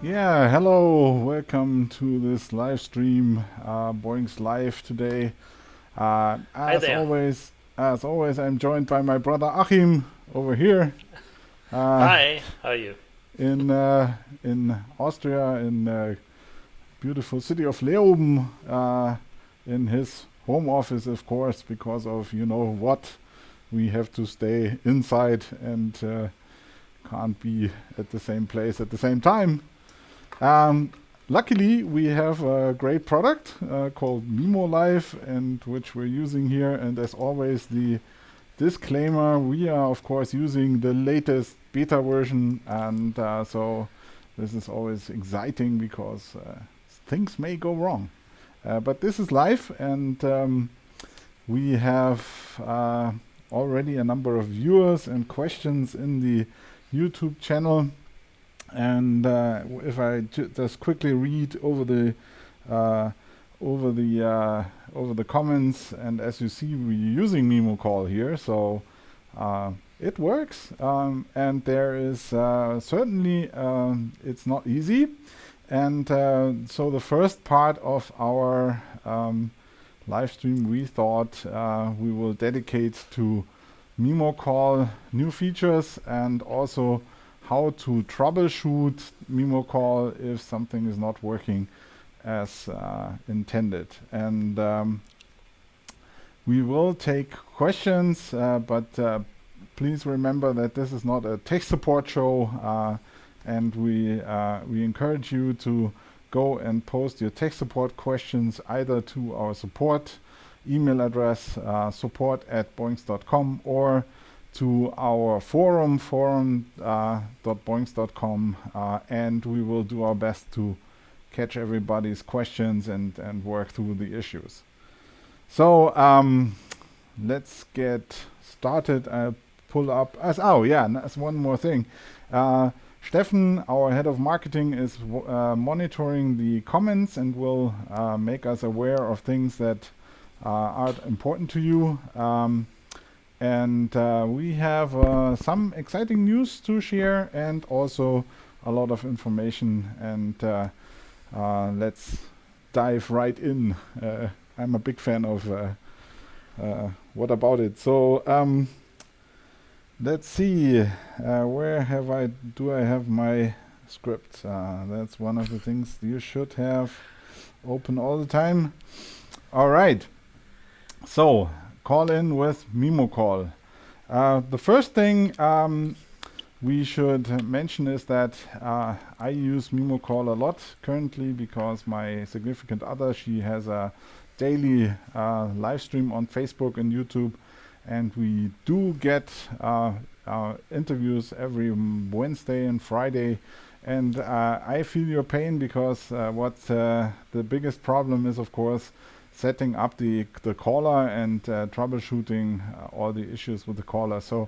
Yeah, hello, welcome to this live stream, Boinx Live today. Uh, Hi as there. always, as always, I'm joined by my brother Achim over here uh, Hi, how are you? in in Austria, in beautiful city of Leoben, in his home office, of course, because of you know what, we have to stay inside and can't be at the same place at the same time. Um, Luckily, we have a great product called mimoLive, and which we're using here. And as always, the disclaimer: we are of course using the latest beta version, and so this is always exciting because things may go wrong. But this is live, and we have already a number of viewers and questions in the YouTube channel. And if I just quickly read uh, over the over the comments, and as you see, we're using mimoCall here, so it works. And there is certainly it's not easy. And so the first part of our live stream, we thought we will dedicate to mimoCall new features and also how to troubleshoot mimoCall if something is not working as intended. And we will take questions, but please remember that this is not a tech support show, and we encourage you to go and post your tech support questions either to our support email address, support@boinx.com, or to our forum.boinx.com, and we will do our best to catch everybody's questions and work through the issues. So let's get started. I'll pull up as as one more thing. Steffen, our head of marketing, is monitoring the comments and will make us aware of things that are important to you. And we have some exciting news to share and also a lot of information. And let's dive right in. I'm a big fan of what about it. So let's see. Where do I have my script? That's one of the things you should have open all the time. All right. So call in with mimoCall. The first thing we should mention is that I use mimoCall a lot currently because my significant other, she has a daily live stream on Facebook and YouTube, and we do get interviews every Wednesday and Friday. And I feel your pain because the biggest problem is, of course, setting up the caller and troubleshooting all the issues with the caller. So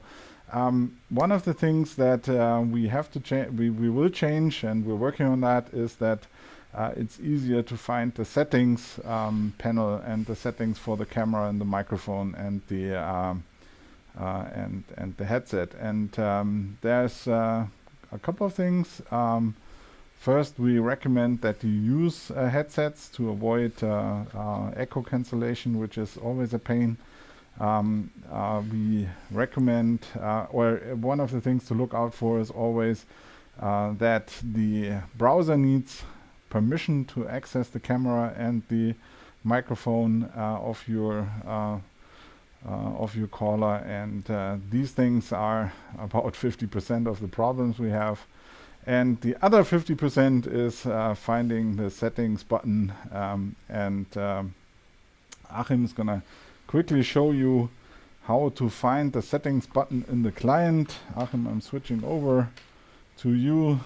one of the things that we have to change, we will change, and we're working on that, is that it's easier to find the settings panel and the settings for the camera and the microphone and the and the headset. And there's a couple of things. First, we recommend that you use headsets to avoid echo cancellation, which is always a pain. We recommend, or one of the things to look out for is always that the browser needs permission to access the camera and the microphone of your caller, and these things are about 50% of the problems we have. And the other 50% is finding the settings button, and Achim is gonna quickly show you how to find the settings button in the client. Achim, I'm switching over to you,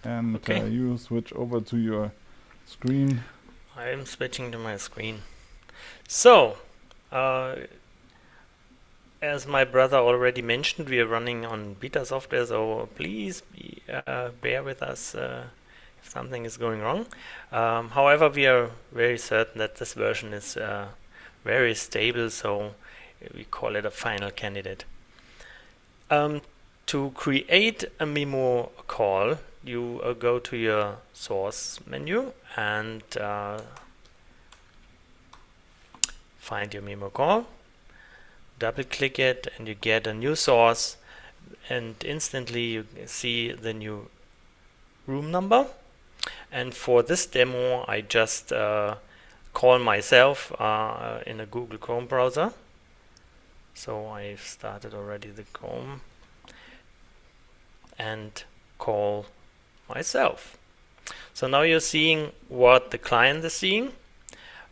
and Okay. you switch over to your screen. I'm switching to my screen. So, as my brother already mentioned, we are running on beta software, so please bear with us if something is going wrong. However, we are very certain that this version is very stable, so we call it a final candidate. To create a mimo call, you go to your source menu and find your mimoCall, double click it, and you get a new source, and instantly you see the new room number. And for this demo I just call myself in a Google Chrome browser. So I've started already the Chrome and call myself. So now you're seeing what the client is seeing.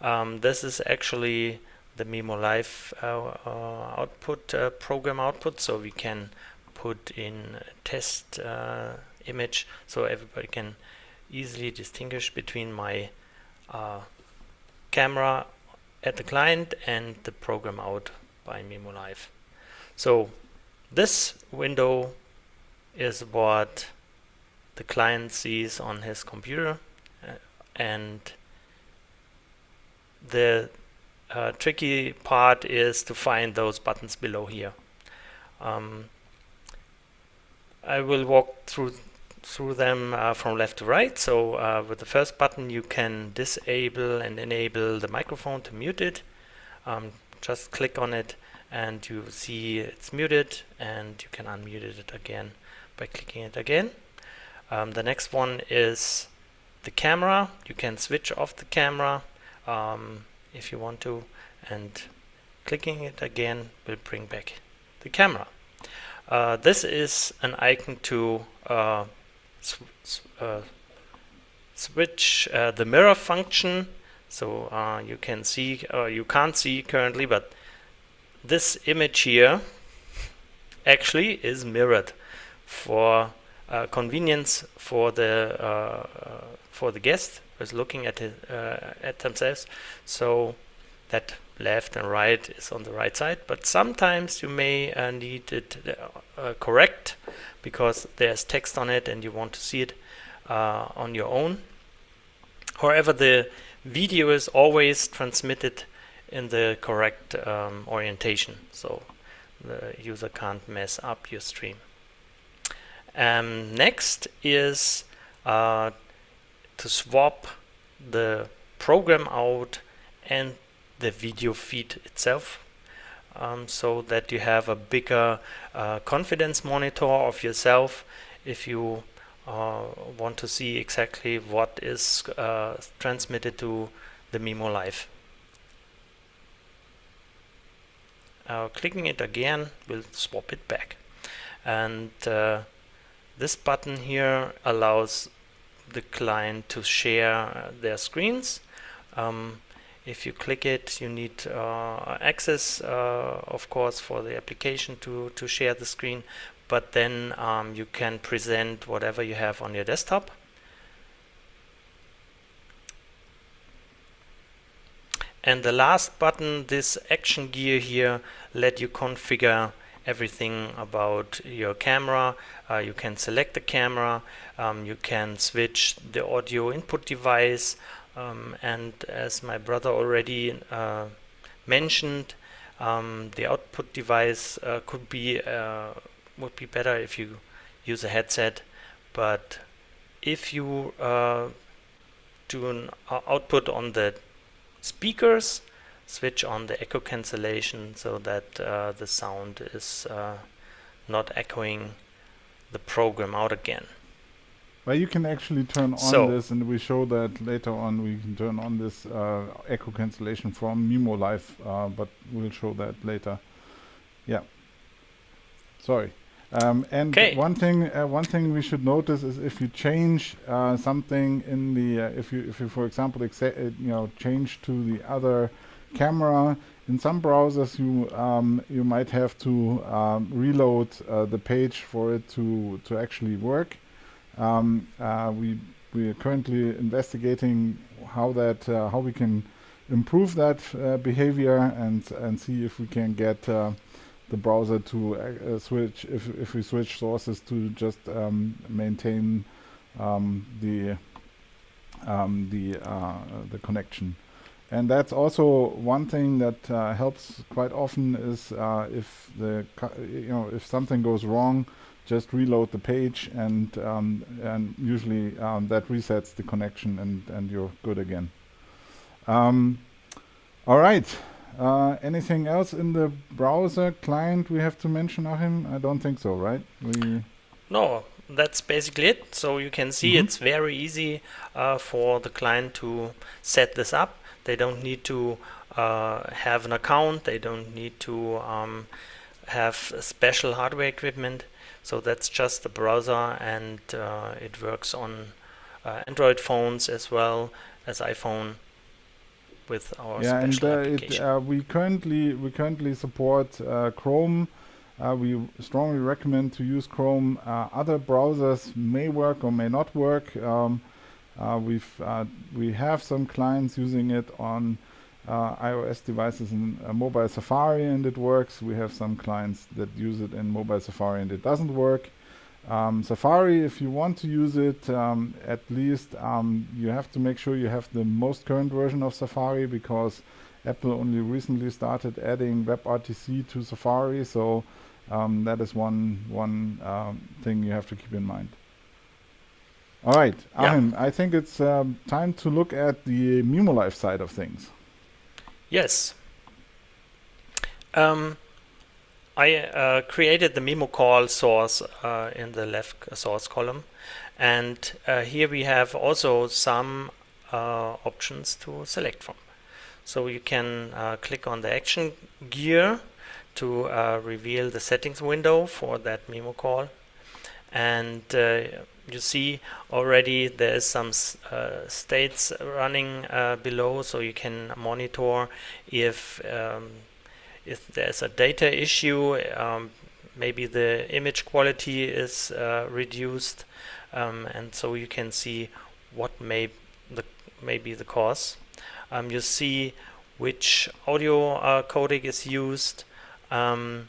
This is actually the mimoLive output, program output, so we can put in a test image so everybody can easily distinguish between my camera at the client and the program out by mimoLive. So this window is what the client sees on his computer, and the tricky part is to find those buttons below here. I will walk through them from left to right. So with the first button you can disable and enable the microphone to mute it. Just click on it and you see it's muted, and you can unmute it again by clicking it again. The next one is the camera. You can switch off the camera if you want to, and clicking it again will bring back the camera. This is an icon to switch the mirror function. So you can see, you can't see currently, but this image here actually is mirrored for convenience for the guest who's looking at it, at themselves. So that left and right is on the right side, but sometimes you may need it correct because there's text on it and you want to see it on your own. However, the video is always transmitted in the correct orientation, so the user can't mess up your stream. Next is to swap the program out and the video feed itself, so that you have a bigger confidence monitor of yourself if you want to see exactly what is transmitted to the mimoLive. Clicking it again will swap it back, and this button here allows the client to share their screens. If you click it, you need access, of course, for the application to share the screen, but then you can present whatever you have on your desktop. And the last button, this action gear here, let you configure everything about your camera. You can select the camera, you can switch the audio input device, and as my brother already mentioned, the output device would be better if you use a headset, but if you do an output on the speakers, switch on the echo cancellation so that the sound is not echoing the program out again. Well, you can actually turn on this, and we show that later on. We can turn on this echo cancellation from mimoLive, but we'll show that later. Yeah. Sorry. And one thing we should notice is if you change something in the if you for example change to the other camera in some browsers, you might have to reload the page for it to actually work. We are currently investigating how we can improve that behavior and see if we can get the browser to switch, if we switch sources, to just maintain the connection. And that's also one thing that helps quite often is if if something goes wrong, just reload the page, and usually that resets the connection, and you're good again. All right. Anything else in the browser client we have to mention, Achim? I don't think so, right? No, that's basically it. So you can see it's very easy for the client to set this up. They don't need to have an account. They don't need to have special hardware equipment. So that's just the browser, and it works on Android phones as well as iPhone with our special application. We currently support Chrome. We strongly recommend to use Chrome. Other browsers may work or may not work. We have some clients using it on iOS devices in mobile Safari, and it works. We have some clients that use it in mobile Safari and it doesn't work. Safari, if you want to use it, at least you have to make sure you have the most current version of Safari, because Apple only recently started adding WebRTC to Safari, so that is one thing you have to keep in mind. All right, Achim, I think it's time to look at the mimoLive side of things. Yes. I created the mimoCall source in the left source column, and here we have also some options to select from. So you can click on the action gear to reveal the settings window for that mimoCall, and you see already there's some states running below, so you can monitor if there's a data issue, maybe the image quality is reduced, and so you can see what may be the cause. You see which audio codec is used, and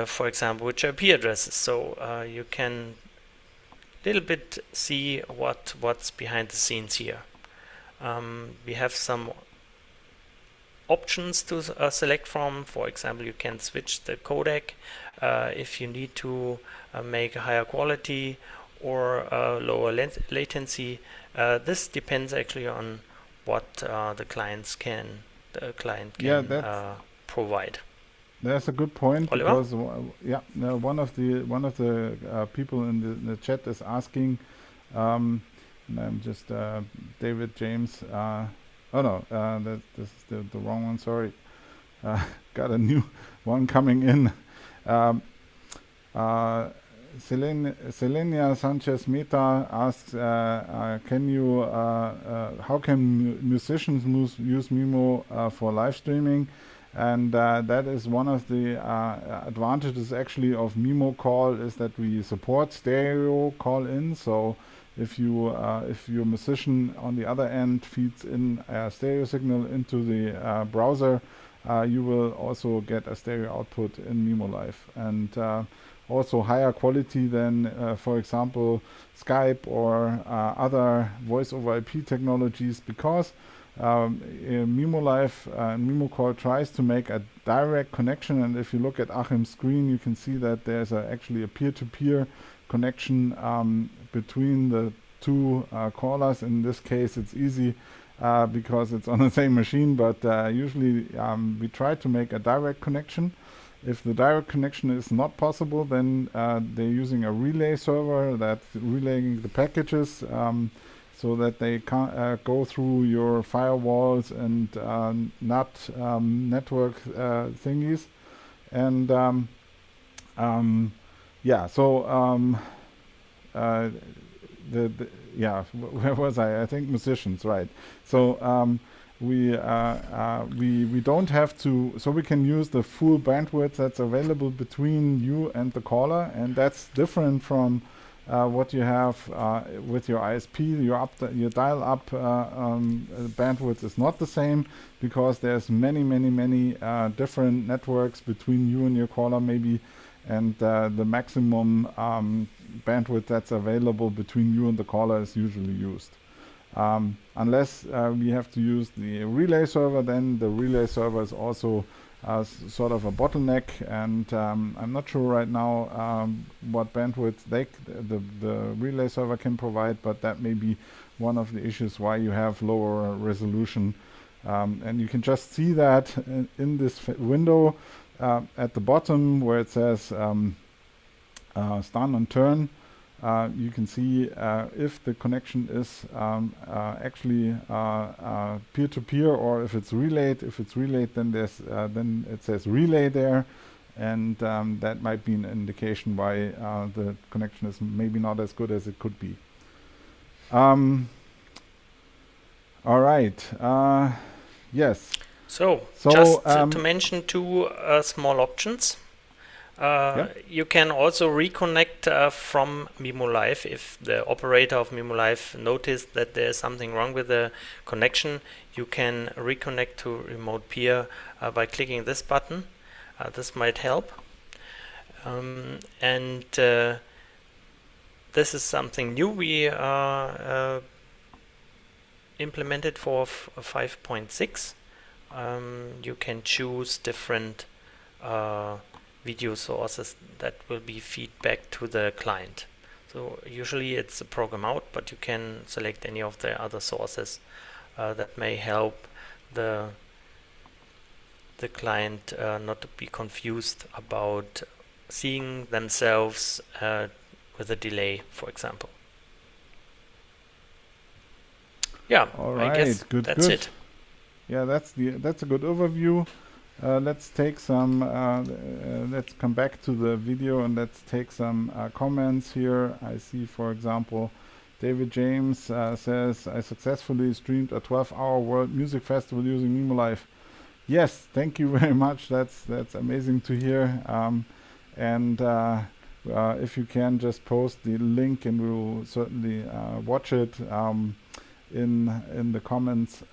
for example which IP addresses. So you can little bit see what's behind the scenes here. We have some options to select from. For example, you can switch the codec if you need to make a higher quality or lower latency. This depends actually on what the client can provide. That's a good point, Oliver? because one of the people in the chat is asking, and I'm just David James. Oh no, this is the wrong one. Sorry, got a new one coming in. Selenia Sanchez Meta asks, can you how can musicians use Mimo for live streaming? And that is one of the advantages actually of mimoCall, is that we support stereo call-in. So if your musician on the other end feeds in a stereo signal into the browser, you will also get a stereo output in mimoLive, and also higher quality than, for example, Skype or other voice over IP technologies, because mimoLive and mimoCall tries to make a direct connection. And if you look at Achim's screen, you can see that there's actually a peer-to-peer connection between the two callers. In this case, it's easy because it's on the same machine, but usually we try to make a direct connection. If the direct connection is not possible, then they're using a relay server that's relaying the packages so that they can't go through your firewalls and not network thingies. And where was I? I think musicians, right? So we don't have to, so we can use the full bandwidth that's available between you and the caller, and that's different from what you have with your ISP. Your dial-up bandwidth is not the same, because there's many different networks between you and your caller maybe, and the maximum bandwidth that's available between you and the caller is usually used. Unless we have to use the relay server, then the relay server is also sort of a bottleneck, and I'm not sure right now what bandwidth the relay server can provide, but that may be one of the issues why you have lower resolution. And you can just see that in this window at the bottom where it says stun and turn. You can see if the connection is actually peer-to-peer or if it's relayed. If it's relayed, then there's then it says relay there, and that might be an indication why the connection is maybe not as good as it could be. All right. Yes. So just to mention two small options. You can also reconnect from mimoLive if the operator of mimoLive noticed that there's something wrong with the connection. You can reconnect to remote peer by clicking this button. This might help. And this is something new we implemented for 5.6. You can choose different video sources that will be feedback to the client. So usually it's a program out, but you can select any of the other sources that may help the client not to be confused about seeing themselves with a delay, for example. Yeah, all right, I guess good. It. Yeah, that's a good overview. Let's take some. Let's come back to the video and let's take some comments here. I see, for example, David James says, "I successfully streamed a 12-hour World Music Festival using mimoLive." Yes, thank you very much. That's amazing to hear. And if you can just post the link, and we'll certainly watch it in the comments.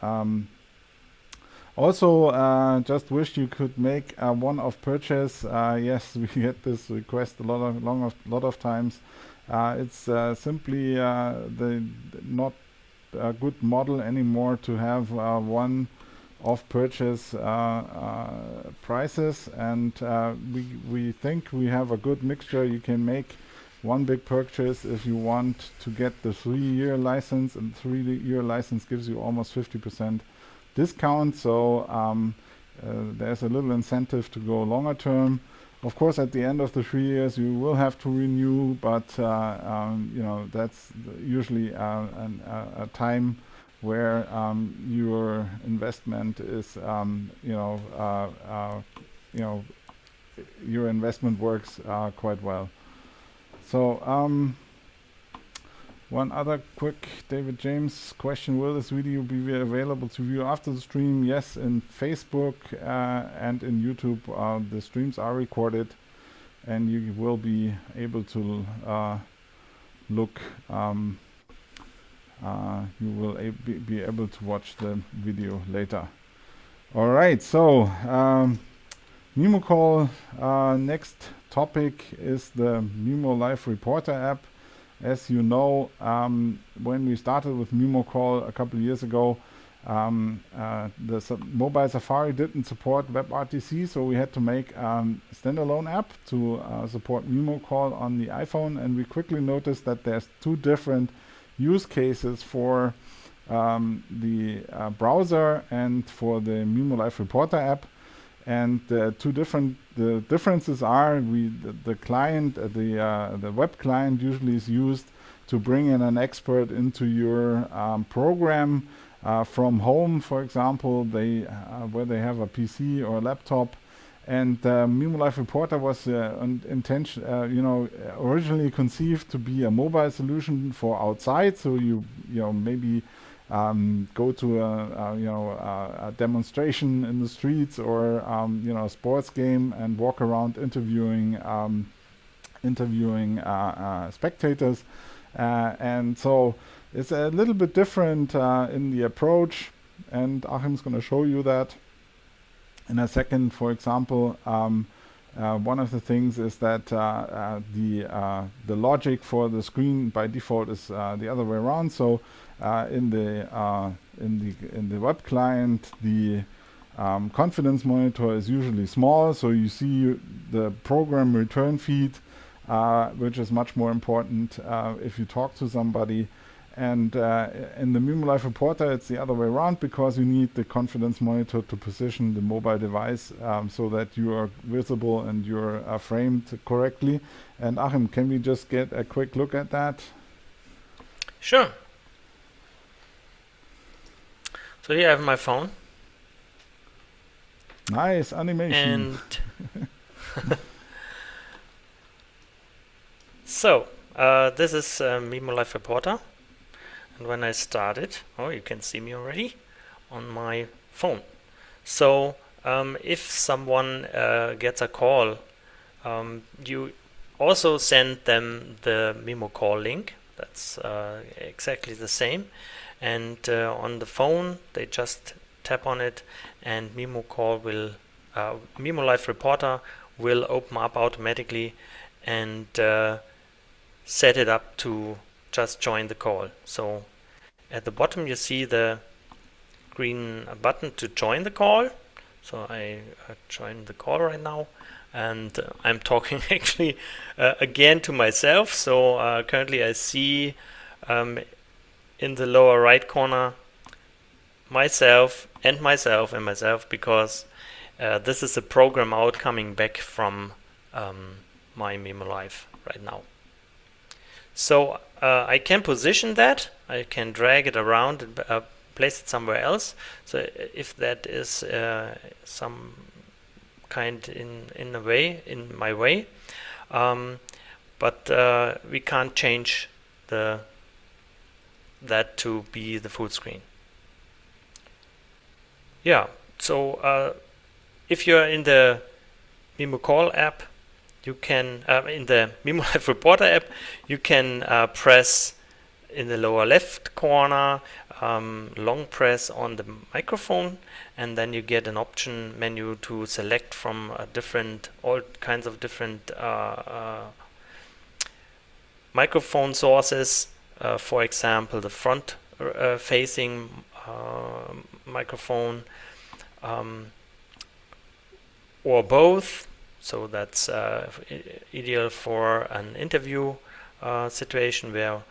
Also, just wish you could make a one-off purchase. Yes, we get this request a lot of times. It's simply the not a good model anymore to have one-off purchase prices, and we think we have a good mixture. You can make one big purchase if you want to get the 3-year license, and 3-year license gives you almost 50% discount, so there's a little incentive to go longer term. Of course, at the end of the 3 years you will have to renew, but you know, that's usually a time where your investment is your investment works quite well. So one other quick David James question: will this video be available to view after the stream? Yes, in Facebook and in YouTube. The streams are recorded, and you will be able to look. You will be able to watch the video later. All right, so mimoCall. Next topic is the mimoLive Reporter app. As you know, when we started with mimoCall a couple of years ago, the mobile Safari didn't support WebRTC, so we had to make a standalone app to support mimoCall on the iPhone, and we quickly noticed that there's two different use cases for the browser and for the mimoLive Reporter app. And the differences are the client, the web client usually is used to bring in an expert into your program from home, for example, where they have a PC or a laptop. And mimoLive Reporter was originally conceived to be a mobile solution for outside. So you maybe go to a demonstration in the streets or a sports game and walk around interviewing spectators, and so it's a little bit different in the approach, and Achim's going to show you that in a second. For example, One of the things is that the logic for the screen by default is the other way around. So in the web client, the confidence monitor is usually small, so you see the program return feed, which is much more important if you talk to somebody. And in the mimoLive reporter, it's the other way around, because you need the confidence monitor to position the mobile device so that you are visible and you're framed correctly. And Achim, can we just get a quick look at that? Sure. So here I have my phone. Nice animation. And so this is mimoLive reporter. And when I start it, you can see me already on my phone. So if someone gets a call, you also send them the mimoCall link. That's exactly the same. And on the phone, they just tap on it, and mimoLive reporter will open up automatically and set it up to just join the call. So at the bottom you see the green button to join the call. So I join the call right now, and I'm talking actually again to myself. So currently I see in the lower right corner myself, because this is a program out coming back from my mimoLive right now. So I can position that, I can drag it around and place it somewhere else. So if that is some kind in my way, but we can't change that to be the full screen. Yeah, so if you're in the mimoCall app, you can, in the mimoLive reporter app, you can press in the lower left corner, long press on the microphone, and then you get an option menu to select from all kinds of different microphone sources. For example, the front facing microphone, or both. So that's ideal for an interview situation where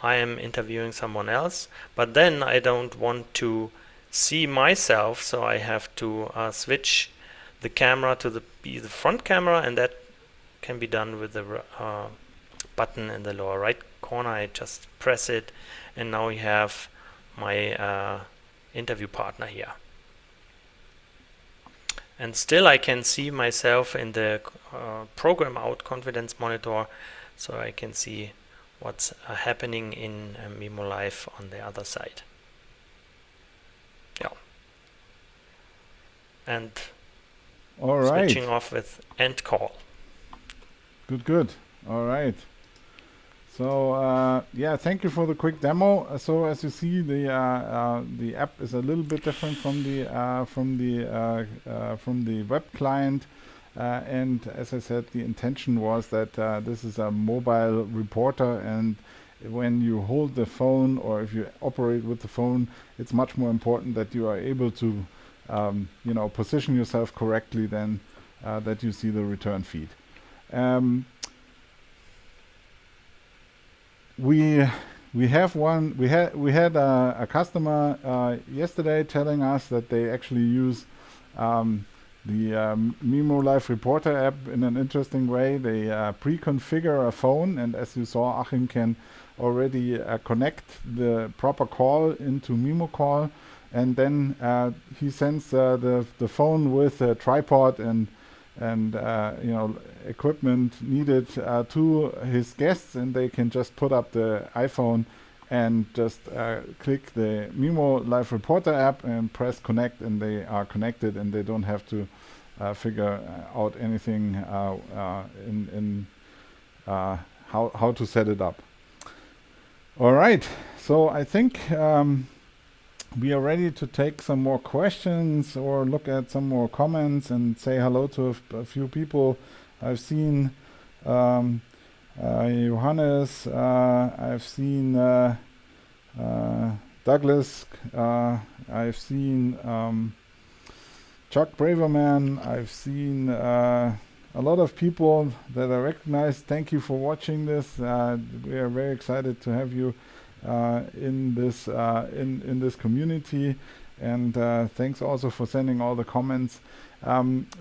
I am interviewing someone else, but then I don't want to see myself, so I have to switch the camera to be the front camera, and that can be done with the button in the lower right corner. I just press it, and now we have my interview partner here. And still I can see myself in the program out confidence monitor, so I can see what's happening in mimoLive on the other side. Yeah. And all right. Switching off with end call. Good. All right. So yeah, thank you for the quick demo. So as you see, the app is a little bit different from the web client, and as I said, the intention was that this is a mobile reporter, and when you hold the phone or if you operate with the phone, it's much more important that you are able to position yourself correctly than that you see the return feed. We had a customer yesterday telling us that they actually use the mimoLive reporter app in an interesting way. They pre-configure a phone, and as you saw, Achim can already connect the proper call into mimoCall, and then he sends the phone with a tripod and equipment needed to his guests, and they can just put up the iPhone and just click the mimoLive reporter app and press connect, and they are connected, and they don't have to figure out anything in how to set it up. All right, so I think we are ready to take some more questions or look at some more comments and say hello to a few people. I've seen Johannes, I've seen Douglas, I've seen Chuck Braverman, I've seen a lot of people that I recognize. Thank you for watching this. We are very excited to have you in this community, and thanks also for sending all the comments.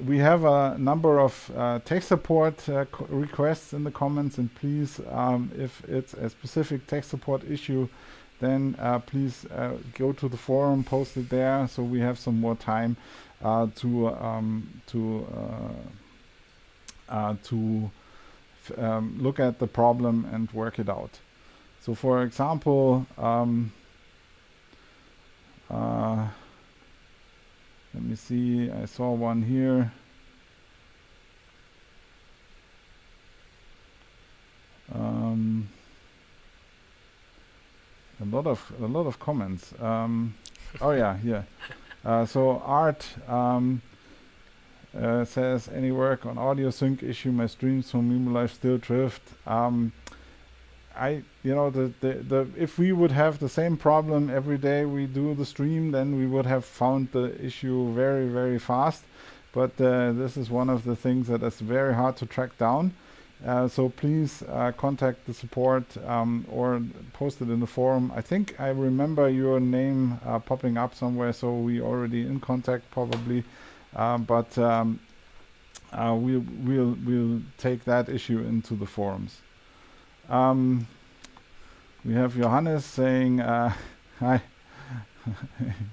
We have a number of tech support requests in the comments, and please, if it's a specific tech support issue, then please go to the forum, post it there, so we have some more time to look at the problem and work it out. So, for example, let me see. I saw one here. A lot of comments. Oh yeah, here. So Art says, any work on audio sync issue? My streams from mimoLive still drift. If we would have the same problem every day we do the stream, then we would have found the issue very, very fast. But this is one of the things that is very hard to track down. So please contact the support or post it in the forum. I think I remember your name popping up somewhere, so we already in contact probably. But we'll take that issue into the forums. We have Johannes saying, hi, hi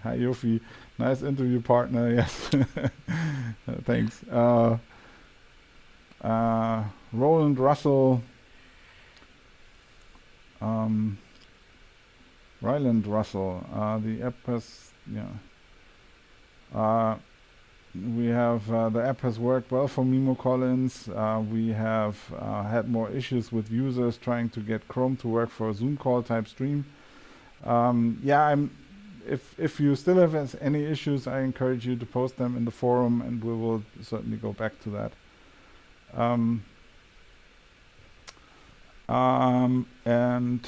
Jofi, nice interview partner, yes, thanks. Roland Russell, Ryland Russell, the app has, we have the app has worked well for mimoCall. We have had more issues with users trying to get Chrome to work for a Zoom call type stream. If you still have any issues, I encourage you to post them in the forum, and we will certainly go back to that. And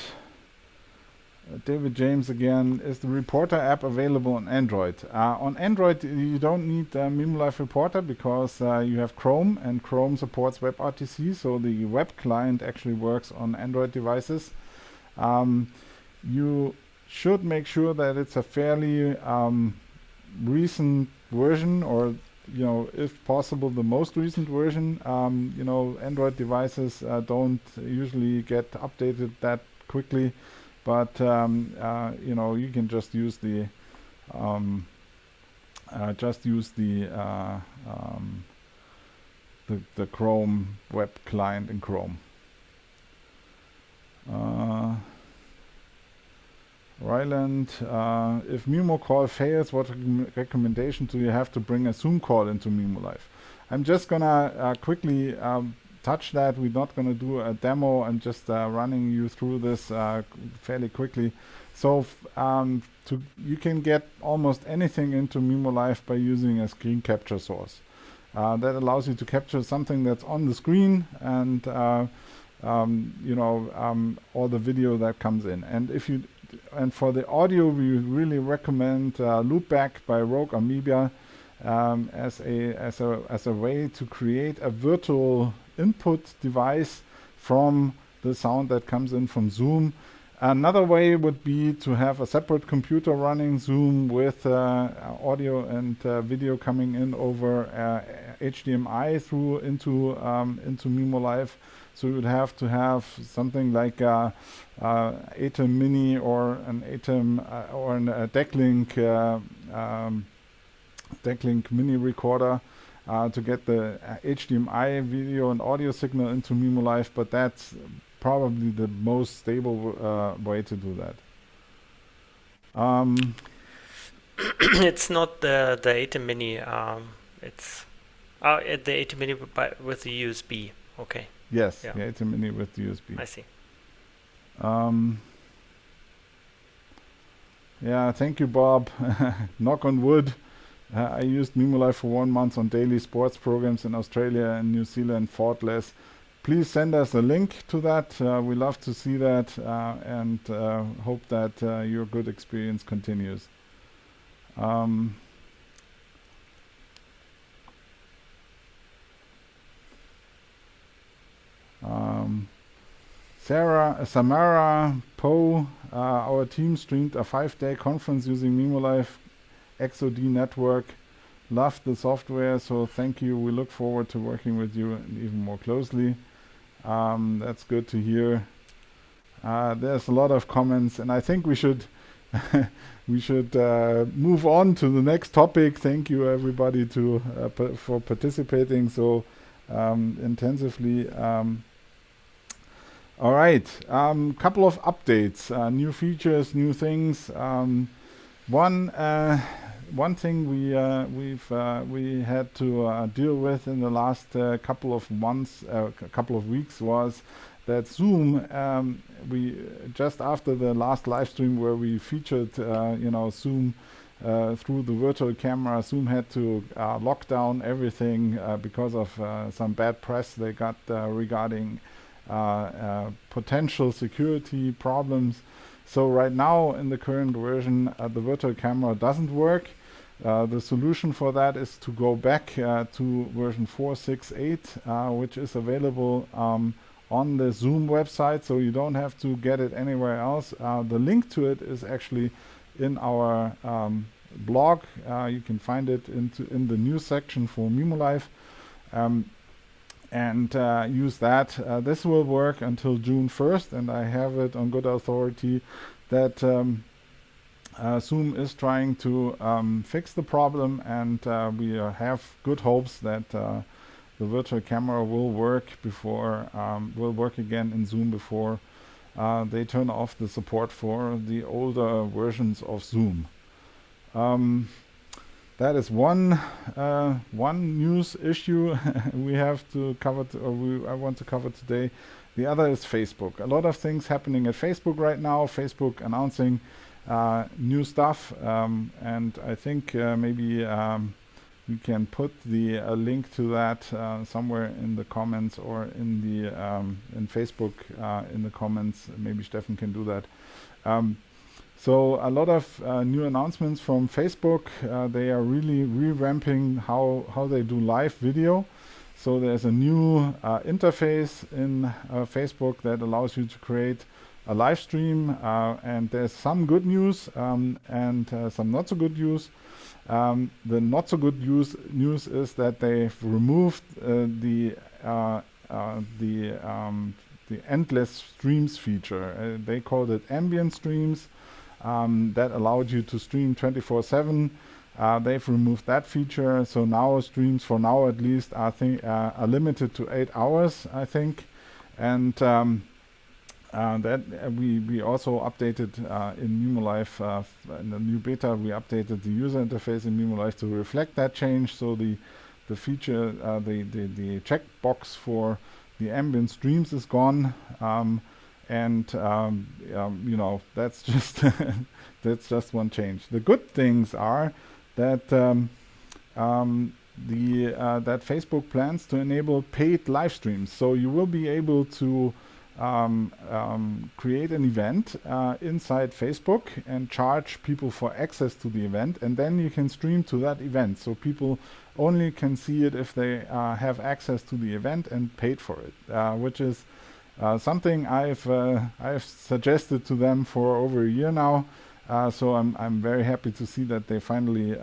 David James again, is the Reporter app available on Android? On Android, you don't need mimoLive Reporter because you have Chrome, and Chrome supports WebRTC, so the web client actually works on Android devices. You should make sure that it's a fairly recent version, or if possible, the most recent version. Android devices don't usually get updated that quickly. But you can just use the the Chrome web client in Chrome. Ryland, if mimoCall fails, what recommendation do you have to bring a Zoom call into mimoLive? I'm just gonna quickly touch that. We're not going to do a demo. I'm just running you through this fairly quickly. So you can get almost anything into mimoLive by using a screen capture source. That allows you to capture something that's on the screen and all the video that comes in. And for the audio, we really recommend Loopback by Rogue Amoeba as a way to create a virtual input device from the sound that comes in from Zoom. Another way would be to have a separate computer running Zoom with audio and video coming in over HDMI through into mimoLive. So you would have to have something like a ATEM Mini or an ATEM or a Decklink Mini recorder to get the HDMI video and audio signal into mimoLive, but that's probably the most stable way to do that. It's not the ATEM Mini. It's the ATEM Mini with the USB. Okay. Yes, yeah. The ATEM Mini with the USB. I see. Yeah, thank you, Bob. Knock on wood. I used mimoLive for 1 month on daily sports programs in Australia and New Zealand, faultless. Please send us a link to that. We love to see that and hope that your good experience continues. Samara Poe, our team streamed a 5-day conference using mimoLive XOD network. Loved the software, so thank you. We look forward to working with you even more closely. That's good to hear. There's a lot of comments, and I think we should move on to the next topic. Thank you everybody for participating so intensively. All right, couple of updates, new features, new things. One thing we had to deal with in the last couple of months, couple of weeks, was that Zoom. We just after the last live stream where we featured, Zoom through the virtual camera, Zoom had to lock down everything because of some bad press they got regarding potential security problems. So right now in the current version, the virtual camera doesn't work. The solution for that is to go back to version 4.6.8, which is available on the Zoom website, so you don't have to get it anywhere else. The link to it is actually in our blog. You can find it in the news section for mimoLive. And use that. This will work until June 1st, and I have it on good authority that Zoom is trying to fix the problem, and we have good hopes that the virtual camera will work again in Zoom before they turn off the support for the older versions of Zoom. That is one news issue we have to cover, I want to cover today. The other is Facebook. A lot of things happening at Facebook right now. Facebook announcing new stuff, and I think maybe we can put the link to that somewhere in the comments or in the in Facebook in the comments. Maybe Steffen can do that. So a lot of new announcements from Facebook. They are really revamping how they do live video. So there's a new interface in Facebook that allows you to create a live stream, and there's some good news and some not so good news. The not so good news is that they've removed the endless streams feature. They called it ambient streams. That allowed you to stream 24/7. They've removed that feature, so now streams, for now at least, are limited to 8 hours, I think. And that we also updated in mimoLive in the new beta. We updated the user interface in mimoLive to reflect that change. So the feature, the checkbox for the ambient streams is gone. That's just that's just one change. The good things are that that Facebook plans to enable paid live streams. So you will be able to create an event inside Facebook and charge people for access to the event, and then you can stream to that event. So people only can see it if they have access to the event and paid for it, which is something I've suggested to them for over a year now. So I'm very happy to see that they finally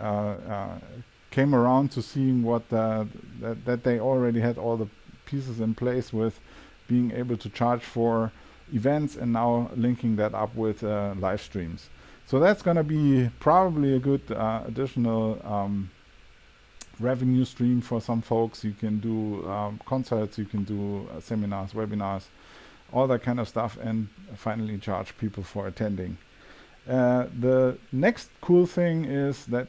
came around to seeing what that they already had all the pieces in place with being able to charge for events, and now linking that up with live streams. So that's going to be probably a good additional revenue stream for some folks. You can do concerts, you can do seminars, webinars, all that kind of stuff, and finally charge people for attending. The next cool thing is that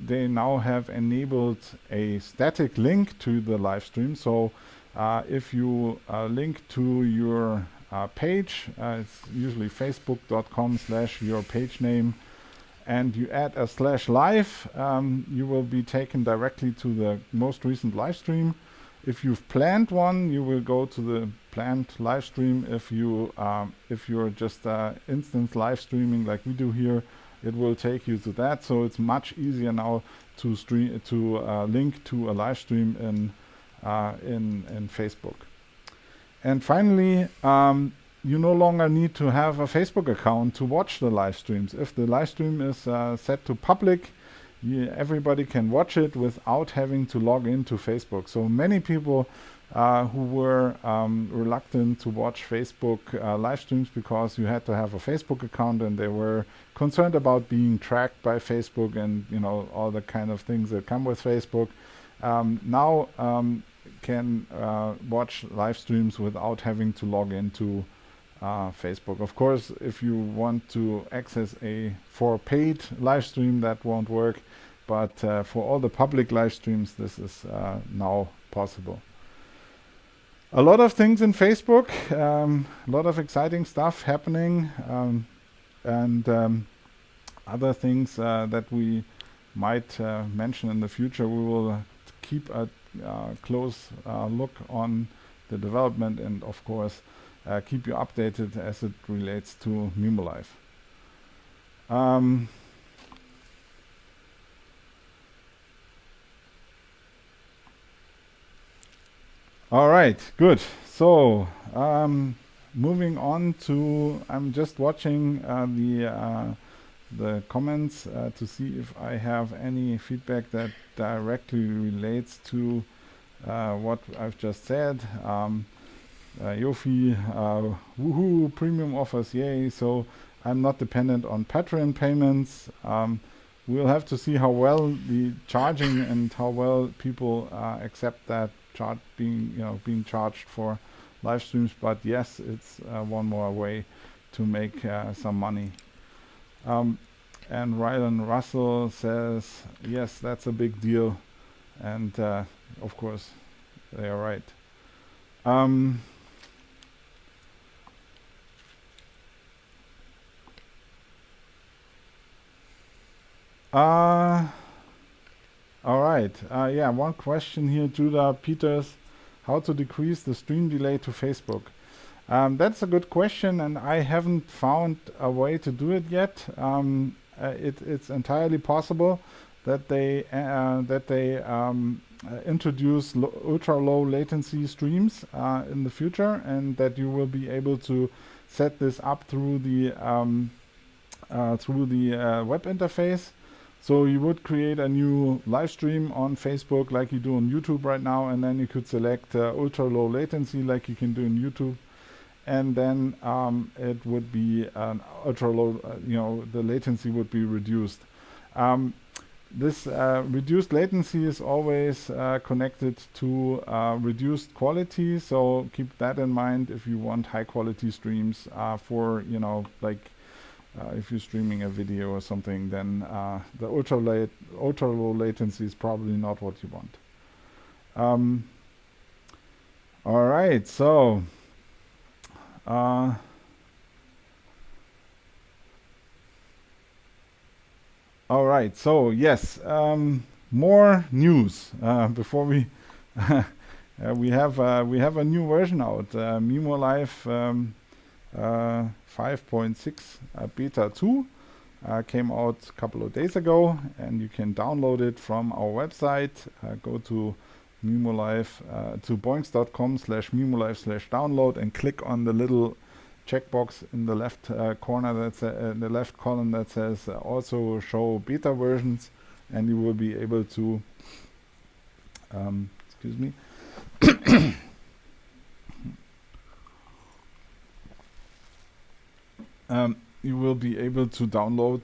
they now have enabled a static link to the live stream. So if you link to your page, it's usually facebook.com/your page name, and you add a /live, you will be taken directly to the most recent live stream. If you've planned one, you will go to the planned live stream. If you're just instance live streaming like we do here, it will take you to that. So it's much easier now to link to a live stream in Facebook. And finally, you no longer need to have a Facebook account to watch the live streams. If the live stream is set to public, everybody can watch it without having to log into Facebook. So many people who were reluctant to watch Facebook live streams because you had to have a Facebook account, and they were concerned about being tracked by Facebook and all the kind of things that come with Facebook, now can watch live streams without having to log into Facebook. Of course, if you want to access for paid live stream, that won't work, but for all the public live streams, this is now possible. A lot of things in Facebook, a lot of exciting stuff happening, and other things that we might mention in the future. We will keep a close look on the development, and of course keep you updated as it relates to mimoLive. All right, good. So moving on to, I'm just watching the comments to see if I have any feedback that directly relates to what I've just said. Yofi, woohoo, premium offers, yay. So I'm not dependent on Patreon payments. We'll have to see how well the charging and how well people accept that being charged for live streams. But yes, it's one more way to make some money. And Rylan Russell says, yes, that's a big deal. And of course, they are right. All right. Yeah, one question here, Judah Peters. How to decrease the stream delay to Facebook? That's a good question, and I haven't found a way to do it yet. It's entirely possible that they introduce ultra low latency streams in the future, and that you will be able to set this up through the web interface. So you would create a new live stream on Facebook like you do on YouTube right now, and then you could select ultra low latency like you can do in YouTube, and then it would be an ultra low, the latency would be reduced. This reduced latency is always connected to reduced quality, so keep that in mind if you want high quality streams for, if you're streaming a video or something, then the ultra low latency is probably not what you want. All right, so all right, so yes, more news before we we have a new version out, mimoLive 5.6 beta 2 came out a couple of days ago, and you can download it from our website. Go to mimoLive to boinx.com/mimoLive/download and click on the little checkbox in the left corner that's in the left column that says also show beta versions, and you will be able to excuse me. You will be able to download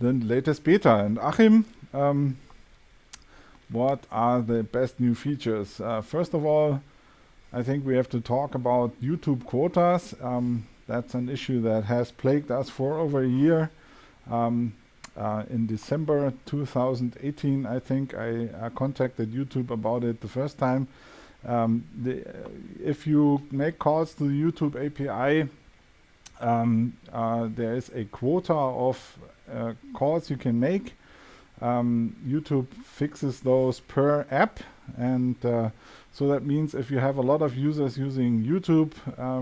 the latest beta. And Achim, what are the best new features? First of all, I think we have to talk about YouTube quotas. That's an issue that has plagued us for over a year. In December 2018, I think I contacted YouTube about it the first time. If you make calls to the YouTube API, there is a quota of calls you can make. YouTube fixes those per app, and so that means if you have a lot of users using YouTube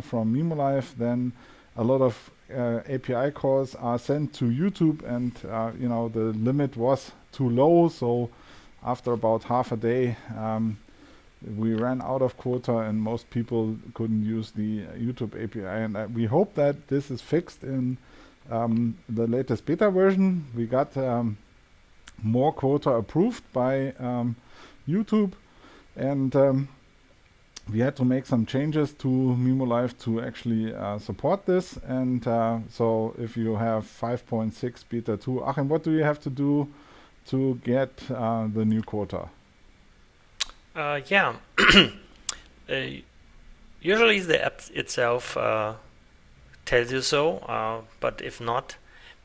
from mimoLive, then a lot of API calls are sent to YouTube, and the limit was too low, so after about half a day we ran out of quota and most people couldn't use the YouTube API, and we hope that this is fixed in the latest beta version. We got more quota approved by YouTube, and we had to make some changes to mimoLive to actually support this. And so if you have 5.6 beta 2, Achim, what do you have to do to get the new quota? Yeah. Usually the app itself tells you so, but if not,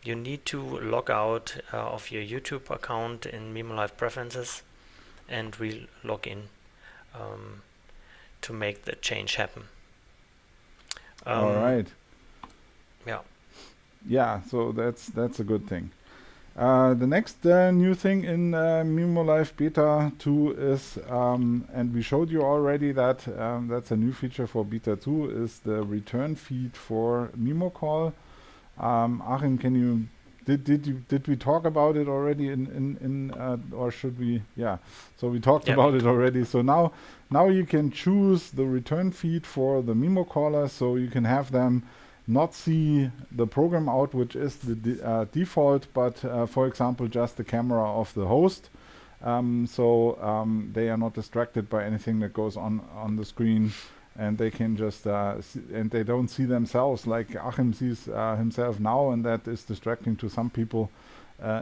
you need to log out of your YouTube account in mimoLive preferences and re-log in to make the change happen. All right. Yeah. Yeah, so that's a good thing. The next new thing in mimoLive Beta 2 is, and we showed you already that that's a new feature for Beta 2, is the return feed for mimoCall. Achim, did we talk about it already or should we? Yeah, so we talked about it already. So now you can choose the return feed for the mimoCaller, so you can have them not see the program out, which is the default, but for example, just the camera of the host. So they are not distracted by anything that goes on the screen, and they can just and they don't see themselves like Achim sees himself now, and that is distracting to some people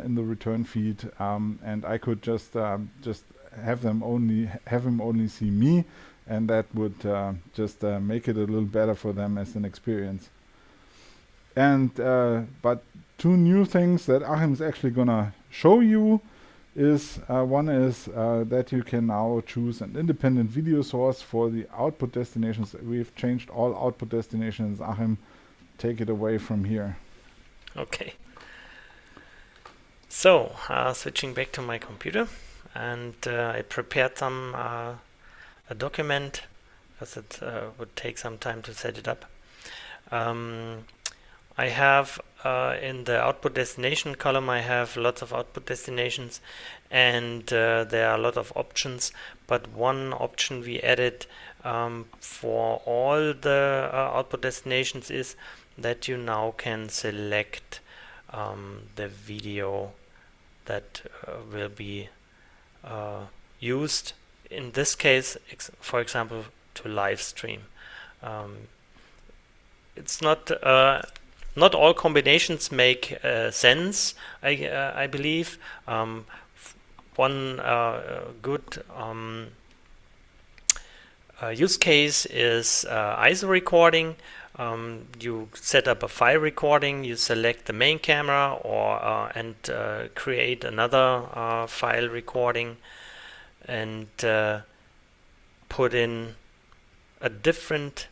in the return feed. And I could just have him only see me, and that would just make it a little better for them as an experience. And but two new things that Achim is actually gonna show you is one is that you can now choose an independent video source for the output destinations. We've changed all output destinations. Achim, take it away from here. Okay. So switching back to my computer, and I prepared a document because it would take some time to set it up. I have in the output destination column, I have lots of output destinations, and there are a lot of options, but one option we added for all the output destinations is that you now can select the video that will be used, in this case, for example, to live stream. It's not all combinations make sense, I believe. One good use case is ISO recording. You set up a file recording, you select the main camera and create another file recording and put in a different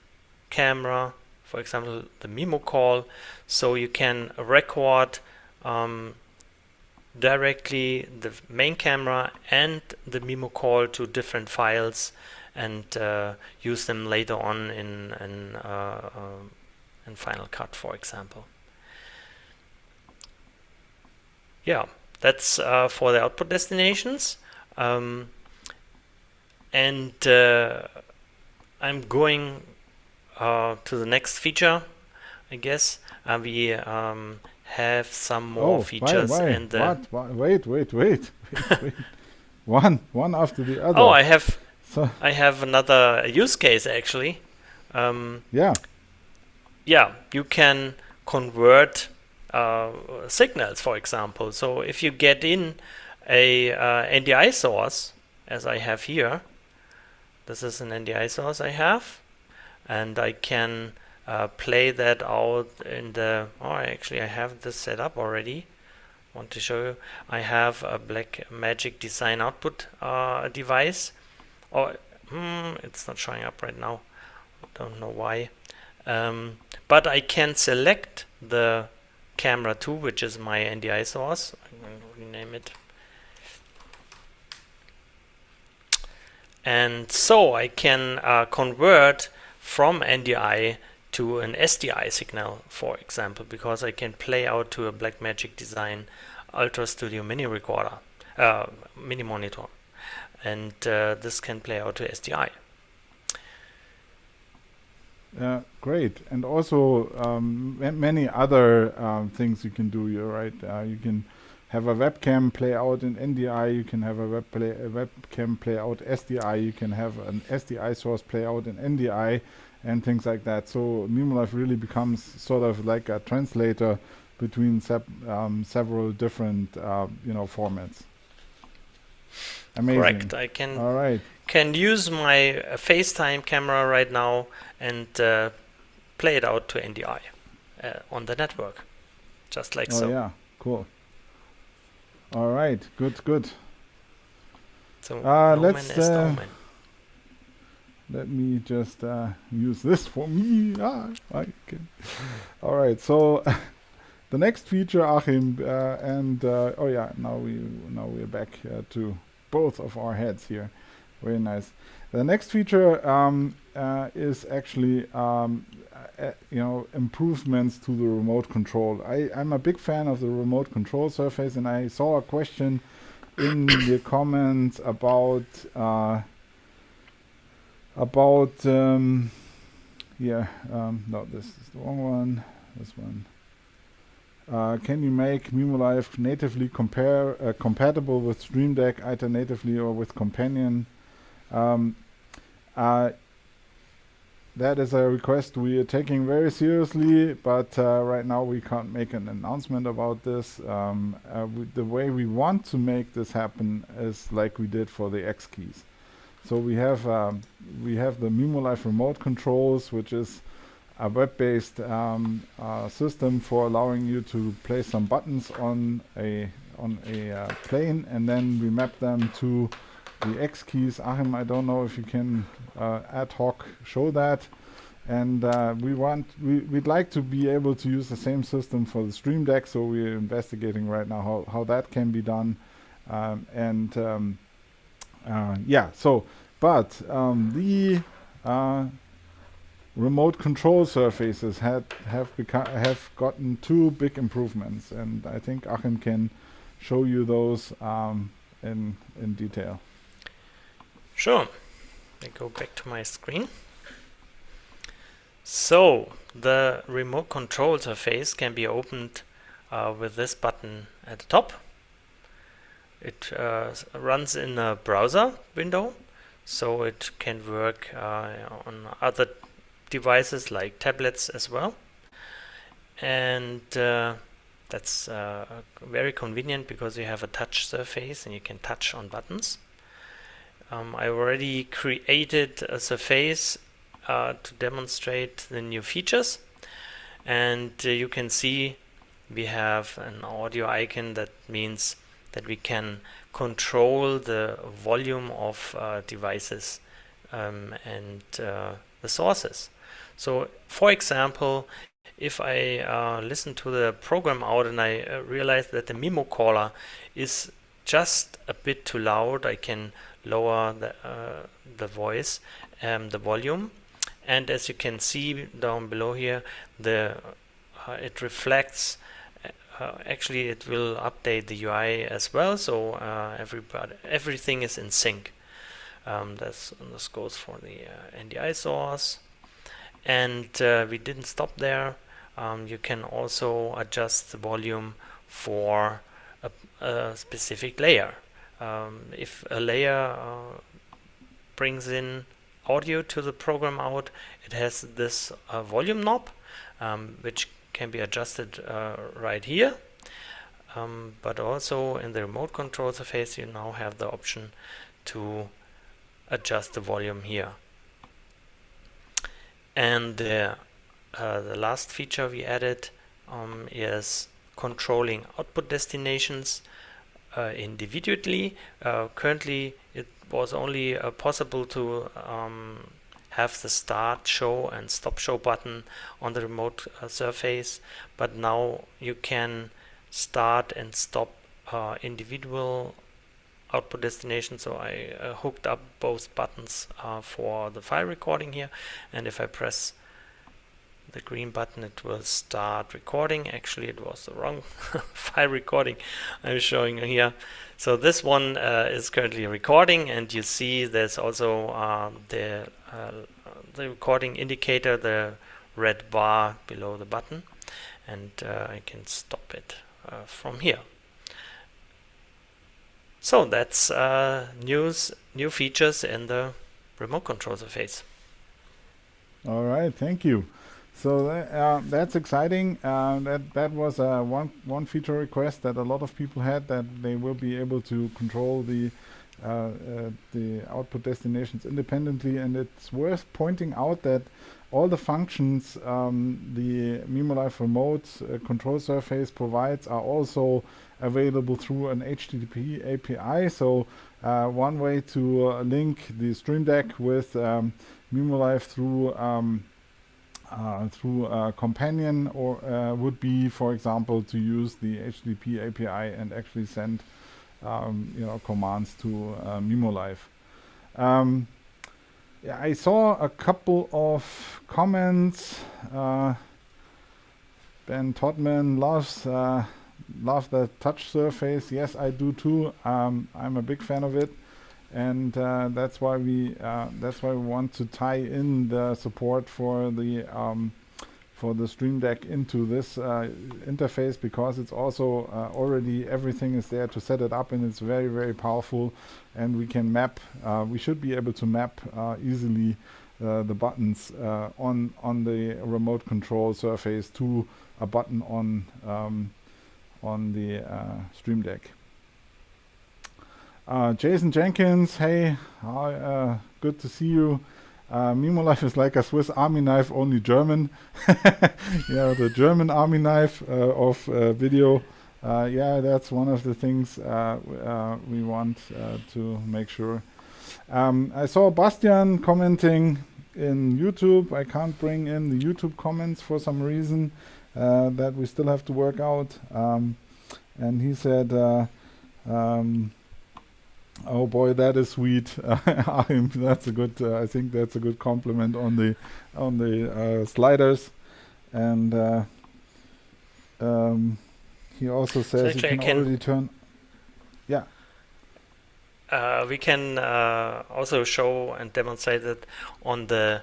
camera, for example, the mimoCall, so you can record directly the main camera and the mimoCall to different files and use them later on in Final Cut, for example. Yeah, that's for the output destinations. And I'm going to the next feature, I guess. We have some more features. And wait. One after the other. Oh, I have another use case actually. Yeah, you can convert signals, for example. So if you get in a NDI source, as I have here, this is an NDI source I have, and I can play that out in the. Actually, I have this set up already. Want to show you? I have a Blackmagic design output device. It's not showing up right now. Don't know why. But I can select the camera 2, which is my NDI source. I'm going to rename it. And so I can convert from NDI to an SDI signal, for example, because I can play out to a Blackmagic Design Ultra Studio Mini recorder, mini monitor, and this can play out to SDI. Great. And also many other things you can do here, right? You can have a webcam play out in NDI, you can have a webcam play out SDI, you can have an SDI source play out in NDI, and things like that. So mimoLive really becomes sort of like a translator between several different formats. Amazing. Correct. I can All right. can use my FaceTime camera right now and play it out to NDI on the network, just like so. Oh yeah, cool. All right, good. So let's let me just use this for me. I can. All right, so the next feature, Achim, oh yeah, now we're back to both of our heads here. Very nice. The next feature is actually improvements to the remote control. I'm a big fan of the remote control surface, and I saw a question in the comments about no, this is the wrong one. This one. Can you make mimoLive natively compatible with Stream Deck, either natively or with Companion? That is a request we are taking very seriously, but right now we can't make an announcement about this. The way we want to make this happen is like we did for the X keys. So we have the mimoLive remote controls, which is a web-based system for allowing you to place some buttons on a plane, and then we map them to the X keys. Achim, I don't know if you can ad hoc show that. And we'd like to be able to use the same system for the Stream Deck, so we're investigating right now how that can be done. The remote control surfaces have gotten two big improvements, and I think Achim can show you those in detail. Sure. I go back to my screen. So the remote control surface can be opened with this button at the top. It runs in a browser window, so it can work on other devices like tablets as well. And that's very convenient because you have a touch surface and you can touch on buttons. I already created a surface to demonstrate the new features, and you can see we have an audio icon. That means that we can control the volume of devices and the sources. So for example, if I listen to the program out and I realize that the mimoCaller is just a bit too loud, I can lower the voice, the volume, and as you can see down below here, it reflects. Actually, it will update the UI as well, so everything is in sync. This goes for the NDI source, and we didn't stop there. You can also adjust the volume for a specific layer. If a layer brings in audio to the program out, it has this volume knob, which can be adjusted right here. But also in the remote control surface, you now have the option to adjust the volume here. And the last feature we added is controlling output destinations individually. Currently, it was only possible to have the start show and stop show button on the remote surface, but now you can start and stop individual output destination. So I hooked up both buttons for the file recording here, and if I press the green button it will start recording. Actually it was the wrong file recording I'm showing here. So this one is currently recording, and you see there's also the recording indicator, the red bar below the button, and I can stop it from here. So that's new features in the remote control surface. All right, thank you. So that's exciting. That was one feature request that a lot of people had, that they will be able to control the output destinations independently. And it's worth pointing out that all the functions the mimoLive remote control surface provides are also available through an HTTP API. So one way to link the Stream Deck with mimoLive through Companion or would be, for example, to use the HTTP API and actually send commands to mimoLive. Yeah, I saw a couple of comments. Ben Todman loves the touch surface. Yes, I do too. I'm a big fan of it, and that's why we want to tie in the support for the Stream Deck into this interface, because it's also already everything is there to set it up, and it's very, very powerful, and we can map. We should be able to map easily the buttons on the remote control surface to a button on the Stream Deck. Jason Jenkins, hey, good to see you. mimoLive is like a Swiss Army knife, only German. Yeah, the German Army knife of video. Yeah, that's one of the things we want to make sure. I saw Bastian commenting in YouTube. I can't bring in the YouTube comments for some reason that we still have to work out. And he said, oh boy, that is sweet. Achim, that's a good. I think that's a good compliment on the sliders. And he also says you can already turn. Yeah. We can also show and demonstrate it on the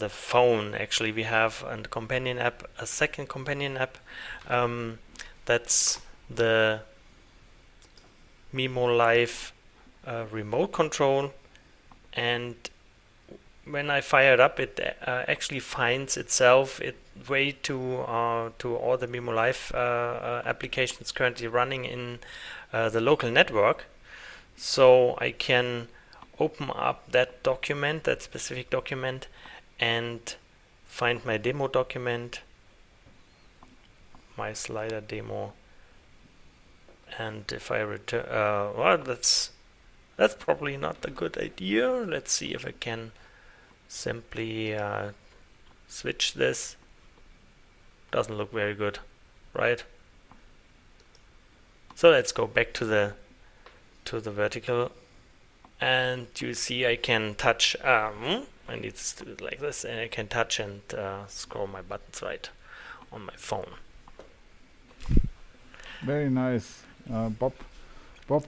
phone. Actually, we have a companion app, a second companion app. That's the mimoLive remote control, and when I fire it up, it actually finds itself way to all the mimoLive applications currently running in the local network. So I can open up that document, that specific document, and find my demo document, my slider demo. And if I return, well, that's probably not a good idea. Let's see if I can simply switch this. Doesn't look very good, right? So let's go back to the vertical, and you see I can touch. I need to do it like this, and I can touch and scroll my buttons right on my phone. Very nice. Bob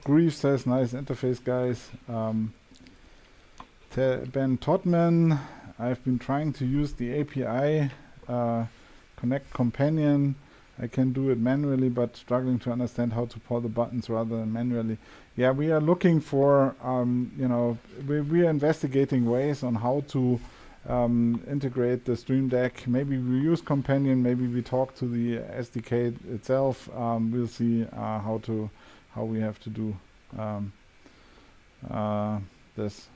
Grief says, nice interface, guys. Ben Todman, I've been trying to use the API, connect Companion. I can do it manually, but struggling to understand how to pull the buttons rather than manually. Yeah, we are looking for, we are investigating ways on how to integrate the Stream Deck. Maybe we use Companion, maybe we talk to the SDK itself. We'll see how we have to do this.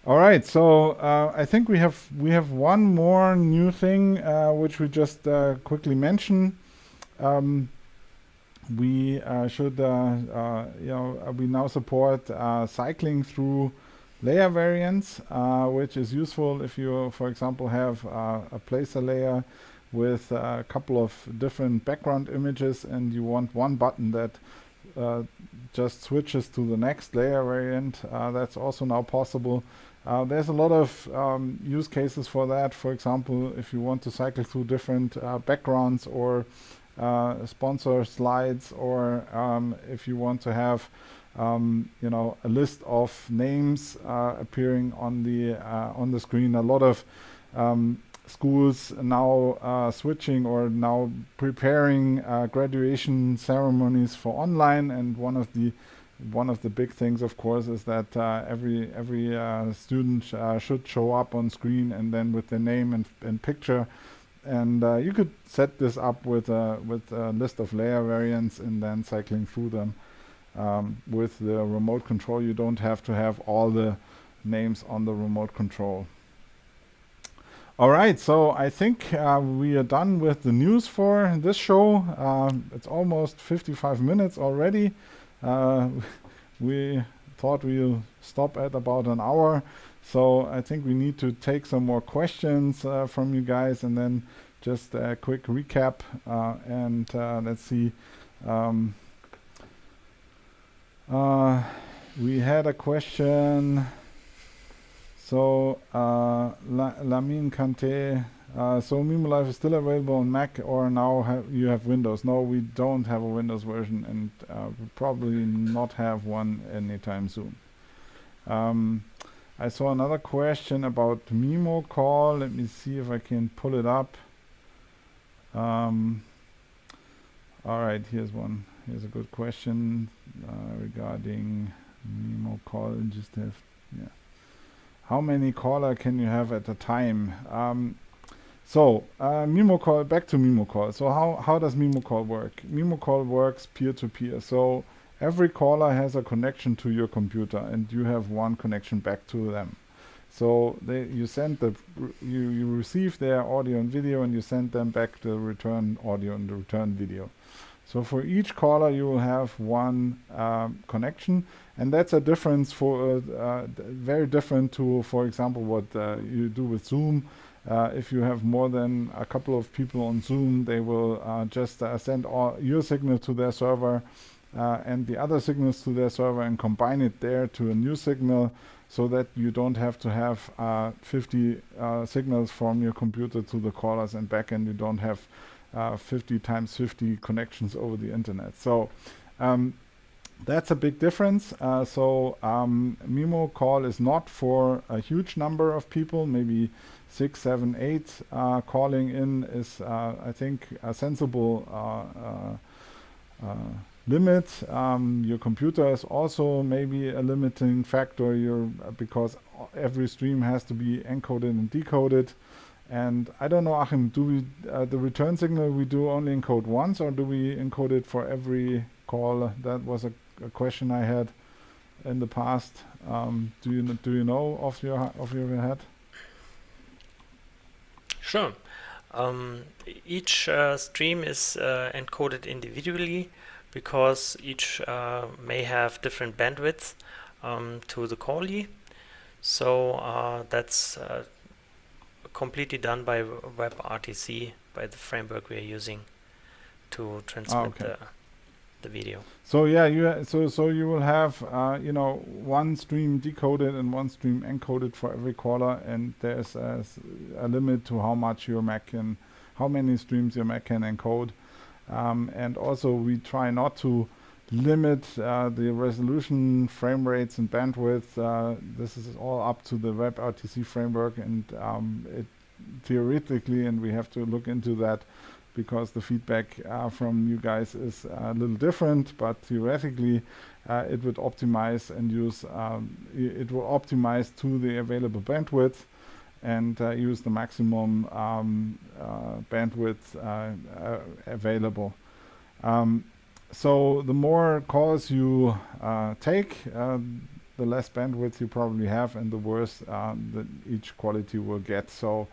All right, so I think we have one more new thing which we just quickly mention. We should we now support cycling through layer variants, which is useful if you, for example, have a placer layer with a couple of different background images and you want one button that just switches to the next layer variant. That's also now possible. There's a lot of use cases for that. For example, if you want to cycle through different backgrounds or sponsor slides, or if you want to have you know, a list of names appearing on the screen. A lot of schools now switching or now preparing graduation ceremonies for online, and one of the big things, of course, is that every student should show up on screen and then with their name and picture. And you could set this up with a list of layer variants and then cycling through them. With the remote control, you don't have to have all the names on the remote control. All right, so I think we are done with the news for this show. It's almost 55 minutes already. We thought we'll stop at about an hour. So I think we need to take some more questions from you guys and then just a quick recap. And let's see. We had a question. So Lamin Kante, so mimoLive is still available on Mac, or now you have Windows? No, we don't have a Windows version, and we'll probably not have one anytime soon. I saw another question about mimoCall. Let me see if I can pull it up. All right, here's one. Here's a good question regarding mimoCall. Just have, yeah. How many caller can you have at a time? So mimoCall, back to mimoCall. So how does mimoCall work? mimoCall works peer-to-peer. So every caller has a connection to your computer, and you have one connection back to them. So you receive their audio and video, and you send them back the return audio and the return video. So for each caller, you will have one connection, and that's a difference for very different to, for example, what you do with Zoom. If you have more than a couple of people on Zoom, they will just send your signal to their server and the other signals to their server and combine it there to a new signal, so that you don't have to have 50 signals from your computer to the callers and back, and you don't have 50 times 50 connections over the internet. So that's a big difference. So mimoCall is not for a huge number of people, maybe 6, 7, 8 calling in is, I think, a sensible limit. Your computer is also maybe a limiting factor, because every stream has to be encoded and decoded. And I don't know, Achim, do we the return signal we do only encode once, or do we encode it for every call? That was a question I had in the past. Do you know off your head? Sure. Each stream is encoded individually, because each may have different bandwidth to the callee. So that's completely done by WebRTC, by the framework we are using to transmit the video. So yeah, so you will have one stream decoded and one stream encoded for every caller, and there's a limit to how many streams your Mac can encode. And also we try not to limit the resolution, frame rates, and bandwidth. This is all up to the WebRTC framework, and it theoretically, and we have to look into that because the feedback from you guys is a little different, but theoretically it would optimize and use it will optimize to the available bandwidth and use the maximum bandwidth available. So the more calls you take, the less bandwidth you probably have, and the worse that each quality will get. So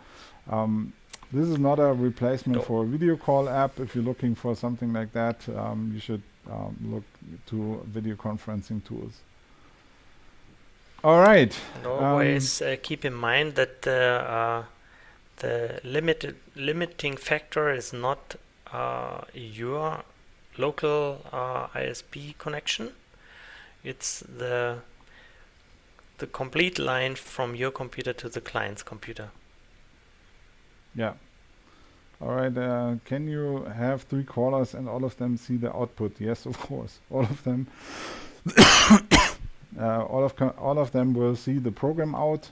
this is not a replacement for a video call app. If you're looking for something like that, you should look to video conferencing tools. All right. And always keep in mind that the limiting factor is not your local ISP connection. It's the complete line from your computer to the client's computer. Yeah. All right. Can you have 3 callers and all of them see the output? Yes, of course. All of them. All of them will see the program out,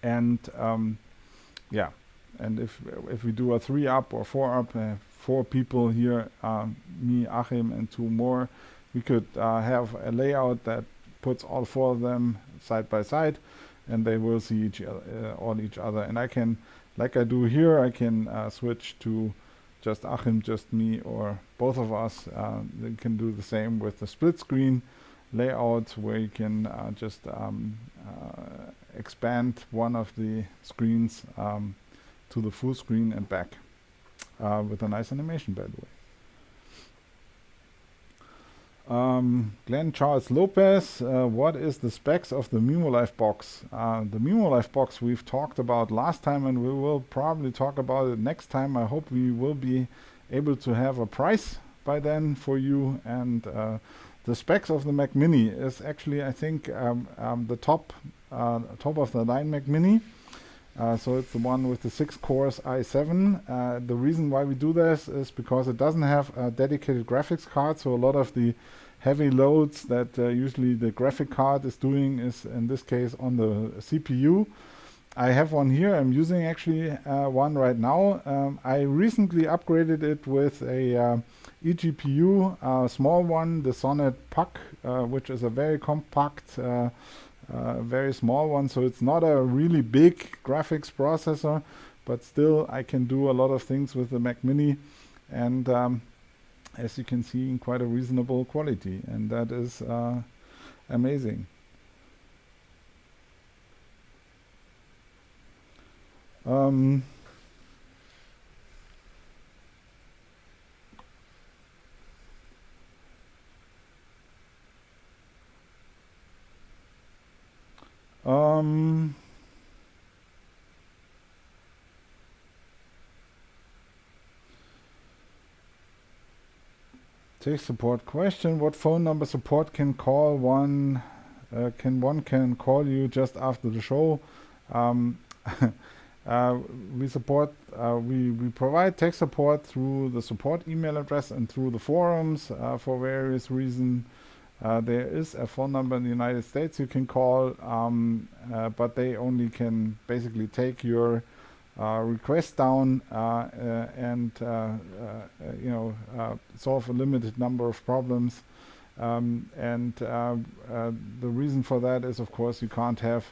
and yeah. And if we do a 3 up or 4 up, 4 people here, me, Achim, and 2 more, we could have a layout that puts all 4 of them side by side, and they will see each other. And I can, like I do here, I can switch to just Achim, just me, or both of us. They can do the same with the split screen layout, where you can just expand one of the screens to the full screen and back with a nice animation, by the way. Glenn Charles Lopez, what is the specs of the mimoLive box? The mimoLive box we've talked about last time, and we will probably talk about it next time. I hope we will be able to have a price by then for you. And the specs of the Mac Mini is actually, I think, the top of the line Mac Mini. So it's the one with the 6 cores i7. The reason why we do this is because it doesn't have a dedicated graphics card. So a lot of the heavy loads that usually the graphic card is doing is in this case on the CPU. I have one here. I'm using actually one right now. I recently upgraded it with a eGPU, small one, the Sonnet Puck, which is a very compact very small one, so it's not a really big graphics processor, but still I can do a lot of things with the Mac Mini, and as you can see, in quite a reasonable quality, and that is amazing. Tech support question: what phone number support can call one? Can call you just after the show? We support. We provide tech support through the support email address and through the forums for various reasons. There is a phone number in the United States you can call, but they only can basically take your request down and solve a limited number of problems. The reason for that is, of course, you can't have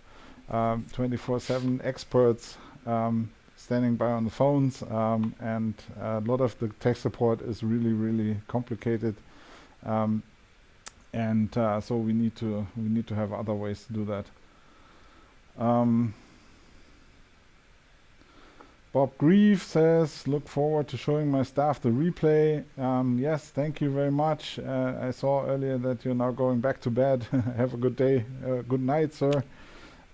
24/7 experts standing by on the phones, and a lot of the tech support is really, really complicated. So we need to have other ways to do that. Bob Grieve says, look forward to showing my staff the replay. Yes, thank you very much. I saw earlier that you're now going back to bed. Have a good day. Good night, sir,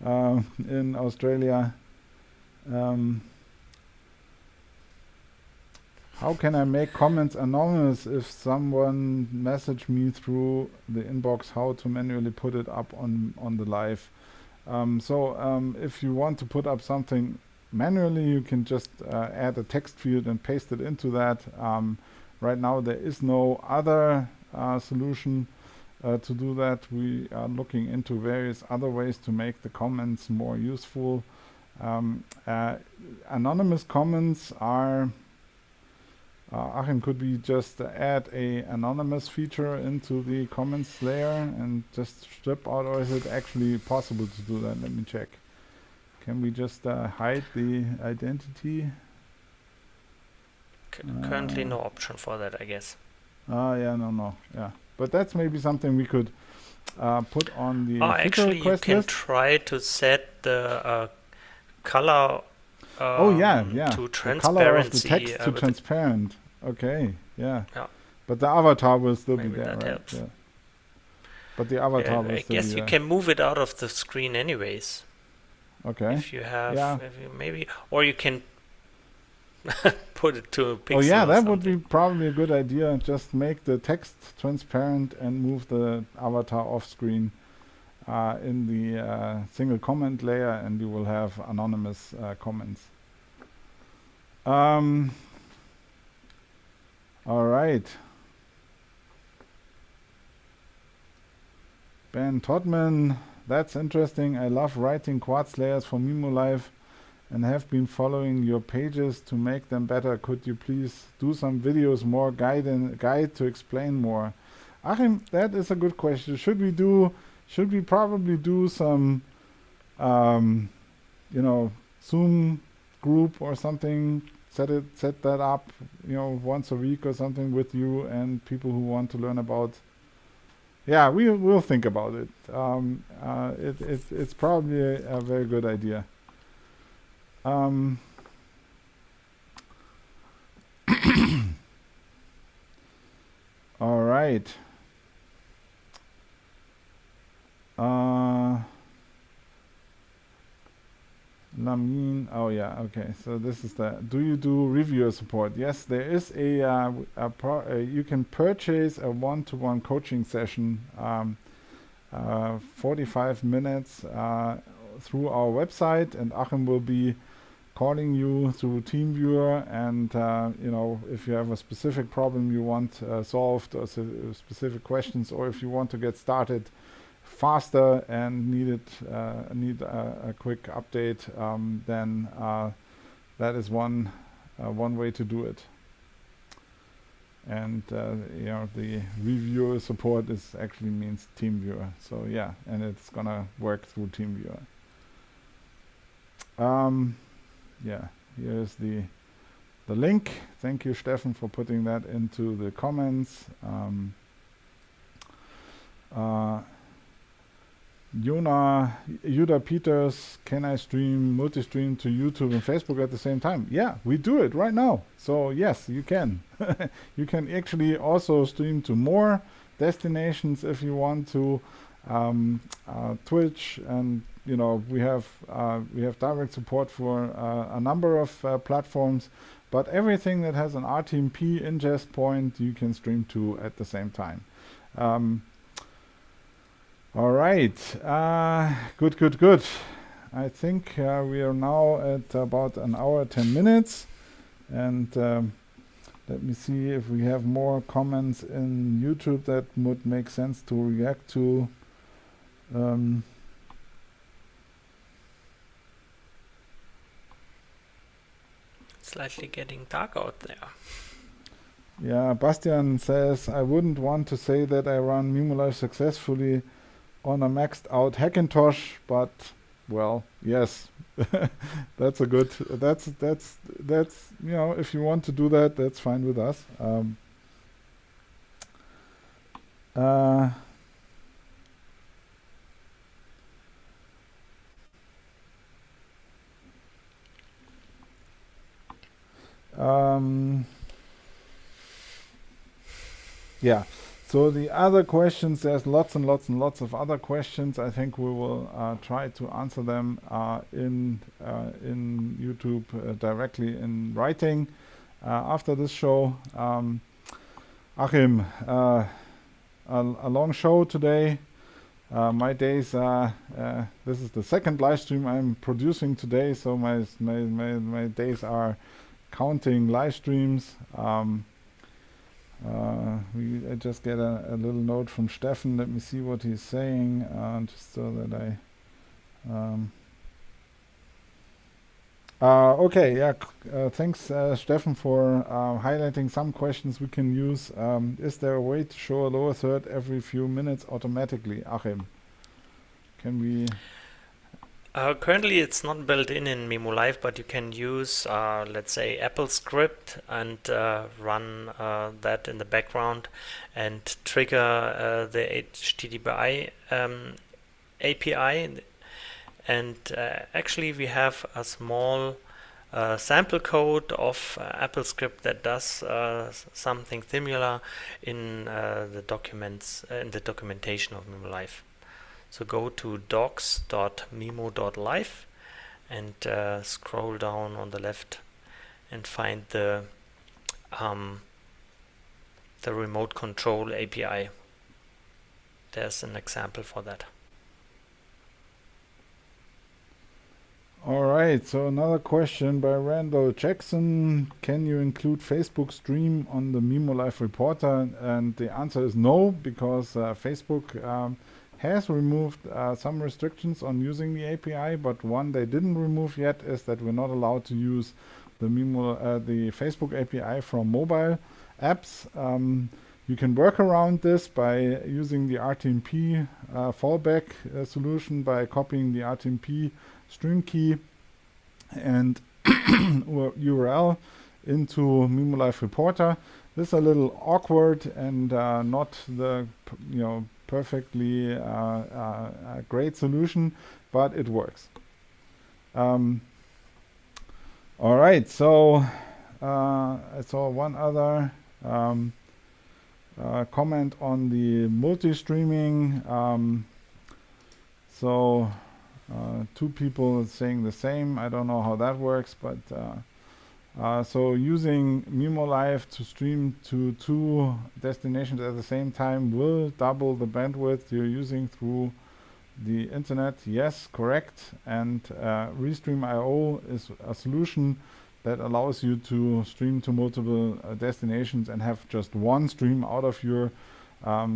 in Australia. How can I make comments anonymous if someone messaged me through the inbox? How to manually put it up on the live? If you want to put up something manually, you can just add a text field and paste it into that. Right now there is no other solution to do that. We are looking into various other ways to make the comments more useful. Anonymous comments are Achim, could we just add a anonymous feature into the comments layer and just strip out, or is it actually possible to do that? Let me check. Can we just hide the identity? Currently no option for that, I guess. Yeah. But that's maybe something we could put on the feature actually, request you can list. try to set the color to transparency. The color of the text to transparent. Okay, yeah. Yeah. But the avatar will still be Maybe there, that right? helps. Yeah. But the avatar will I still guess be you there. can move it out of the screen anyways. Okay. If you have, Yeah. maybe, or you can put it to a pixel. Oh yeah, or that would be something. probably a good idea. Just make the text transparent and move the avatar off screen in the single comment layer, and you will have anonymous comments. All right. Ben Todman, that's interesting. I love writing quartz layers for mimoLive and have been following your pages to make them better. Could you please do some videos, more guide to explain more? Achim, that is a good question. Should we probably do some, Zoom group or something? Set that up, once a week or something with you and people who want to learn about. Yeah, we'll think about it. It's probably a very good idea. All right. Lamin. Oh yeah. Okay. So this is the. Do you do reviewer support? Yes, there is you can purchase a one-to-one coaching session, 45 minutes through our website, and Achim will be calling you through TeamViewer, and if you have a specific problem you want solved, or specific questions, or if you want to get started faster and need a quick update, then that is one way to do it. And the reviewer support is actually means TeamViewer. So yeah, and it's gonna work through TeamViewer. Yeah, here's the link. Thank you, Steffen, for putting that into the comments. Yuda Peters, can I stream multi-stream to YouTube and Facebook at the same time? Yeah, we do it right now. So yes, you can. You can actually also stream to more destinations if you want to. Twitch, and we have direct support for a number of platforms, but everything that has an RTMP ingest point you can stream to at the same time. All right, good. I think we are now at about an hour 10 minutes, and let me see if we have more comments in YouTube that would make sense to react to. Slightly getting dark out there. Yeah, Bastian says, I wouldn't want to say that I run mimoLive successfully on a maxed out Hackintosh, but well, yes, that's if you want to do that, that's fine with us. Yeah. So the other questions, there's lots and lots of other questions. I think we will try to answer them in YouTube directly in writing after this show. Achim, a long show today. My days are. This is the second live stream I'm producing today, so my days are counting live streams. I just get a little note from Steffen. Let me see what he's saying, just so that I. Okay, yeah. Thanks, Steffen, for highlighting some questions we can use. Is there a way to show a lower third every few minutes automatically, Achim? Can we? Currently, it's not built in mimoLive, but you can use, let's say, Apple script and run that in the background and trigger the HTTP API. And actually, we have a small sample code of Apple script that does something similar in the documents in the documentation of mimoLive. So go to docs.mimo.live and scroll down on the left and find the remote control API. There's an example for that. All right, so another question by Randall Jackson. Can you include Facebook Stream on the mimoLive reporter? And the answer is no, because Facebook has removed some restrictions on using the API, but one they didn't remove yet is that we're not allowed to use the the Facebook API from mobile apps. You can work around this by using the RTMP fallback solution by copying the RTMP string key and URL into mimoLive reporter. This is a little awkward and not the perfectly great solution, but it works. All right, so I saw one other comment on the multi-streaming. Two people saying the same. I don't know how that works, but so using mimoLive to stream to two destinations at the same time will double the bandwidth you're using through the internet. Yes, correct. And Restream.io is a solution that allows you to stream to multiple destinations and have just one stream out of your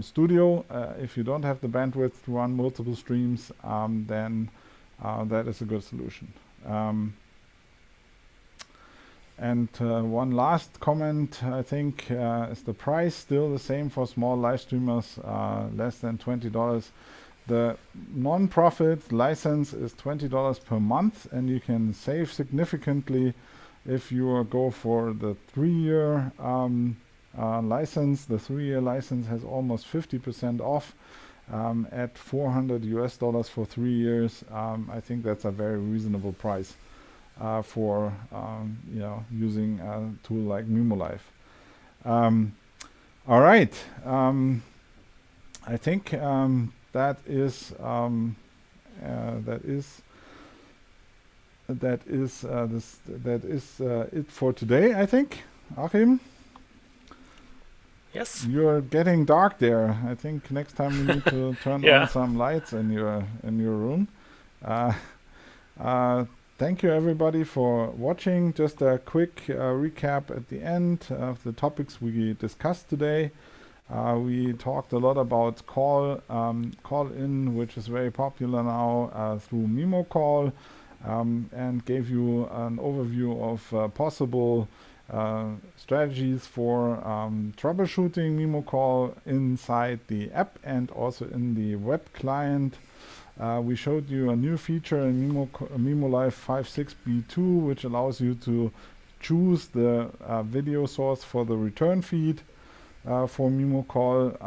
studio. If you don't have the bandwidth to run multiple streams, then that is a good solution. And one last comment, I think, is the price still the same for small live streamers, less than $20. The non-profit license is $20 per month, and you can save significantly if you go for the 3-year license. The 3-year license has almost 50% off at $400 for 3 years. I think that's a very reasonable price for using a tool like mimoLive. All right, I think that is it for today, I think. Achim? Yes. You're getting dark there. I think next time we need to turn on some lights in your room. Thank you everybody for watching. Just a quick recap at the end of the topics we discussed today. We talked a lot about call-in, which is very popular now through mimoCall, and gave you an overview of possible strategies for troubleshooting mimoCall inside the app and also in the web client. We showed you a new feature in mimoLive 5.6b2, which allows you to choose the video source for the return feed for mimoCall.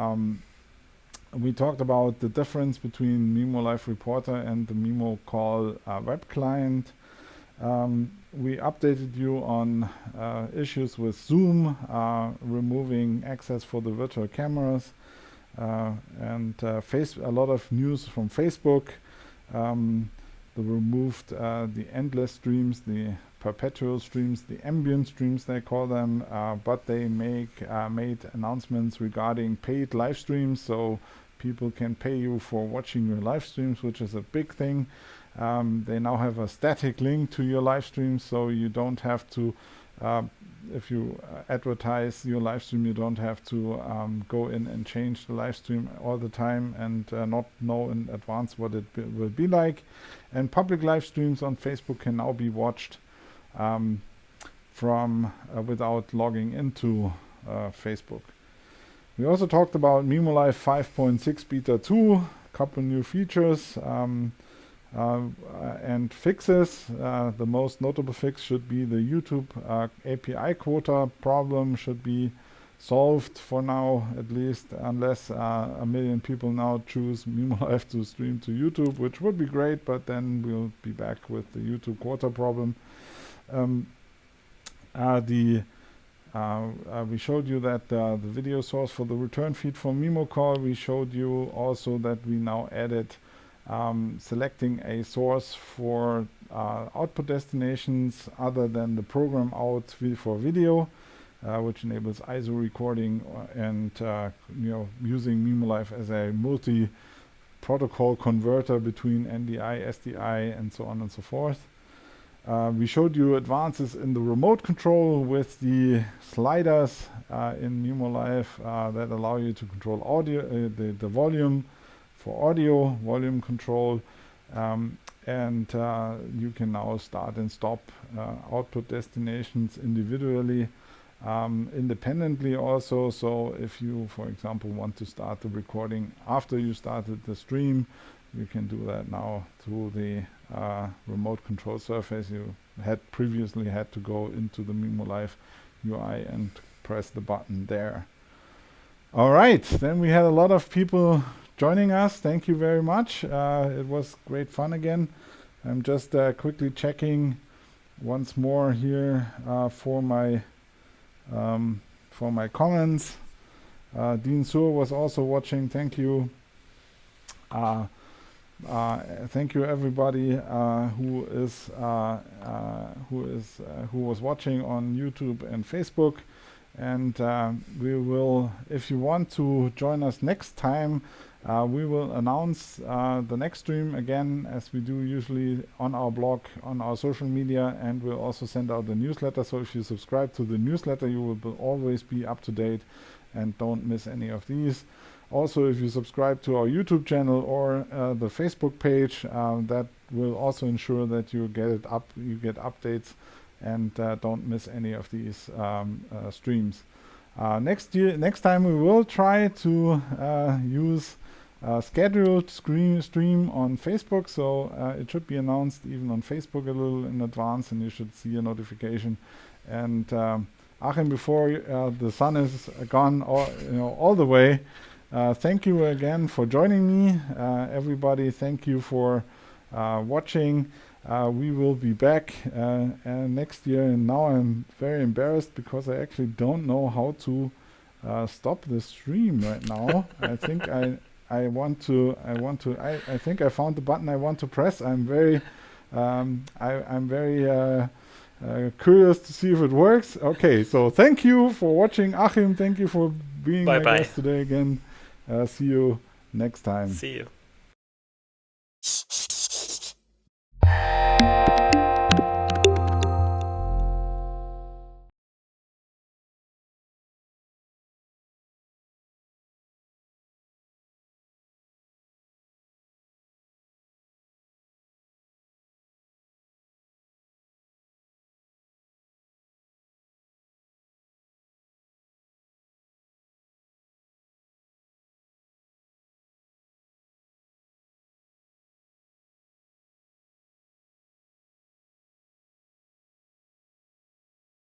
We talked about the difference between mimoLive Reporter and the mimoCall web client. We updated you on issues with Zoom, removing access for the virtual cameras, and a lot of news from Facebook. They removed the endless streams, the perpetual streams, the ambient streams they call them, but they made announcements regarding paid live streams, so people can pay you for watching your live streams, which is a big thing. They now have a static link to your live stream, so you don't have to, if you advertise your live stream, you don't have to go in and change the live stream all the time and not know in advance what it will be like. And public live streams on Facebook can now be watched from without logging into Facebook. We also talked about mimoLive 5.6 beta 2, a couple new features and fixes. The most notable fix should be the YouTube API quota problem should be solved for now, at least, unless 1 million people now choose mimoLive to stream to YouTube, which would be great, but then we'll be back with the YouTube quota problem. We showed you that the video source for the return feed from mimoCall. We showed you also that we now added selecting a source for output destinations other than the program out for video, which enables ISO recording and using mimoLive as a multi-protocol converter between NDI, SDI, and so on and so forth. We showed you advances in the remote control with the sliders in mimoLive that allow you to control audio, the volume for audio, volume control, and you can now start and stop output destinations individually, independently also. So if you, for example, want to start the recording after you started the stream, you can do that now through the remote control surface. You had previously had to go into the mimoLive UI and press the button there. All right, then we had a lot of people joining us. Thank you very much. It was great fun again. I'm just quickly checking once more here for my comments. Dean Sur was also watching. Thank you. Thank you everybody who was watching on YouTube and Facebook. And we will, if you want to join us next time, we will announce the next stream again, as we do usually on our blog, on our social media, and we'll also send out the newsletter. So if you subscribe to the newsletter, you will always be up to date and don't miss any of these. Also, if you subscribe to our YouTube channel or the Facebook page, that will also ensure that you get updates and don't miss any of these streams. Next time we will try to use scheduled stream on Facebook, so it should be announced even on Facebook a little in advance, and you should see a notification. And Achim, before the sun is gone all the way, thank you again for joining me. Everybody, thank you for watching. We will be back next year, and now I'm very embarrassed because I actually don't know how to stop the stream right now. I think I think I found the button I want to press. I'm very curious to see if it works. Okay, so thank you for watching, Achim. Thank you for being my guest today again. See you next time. See you.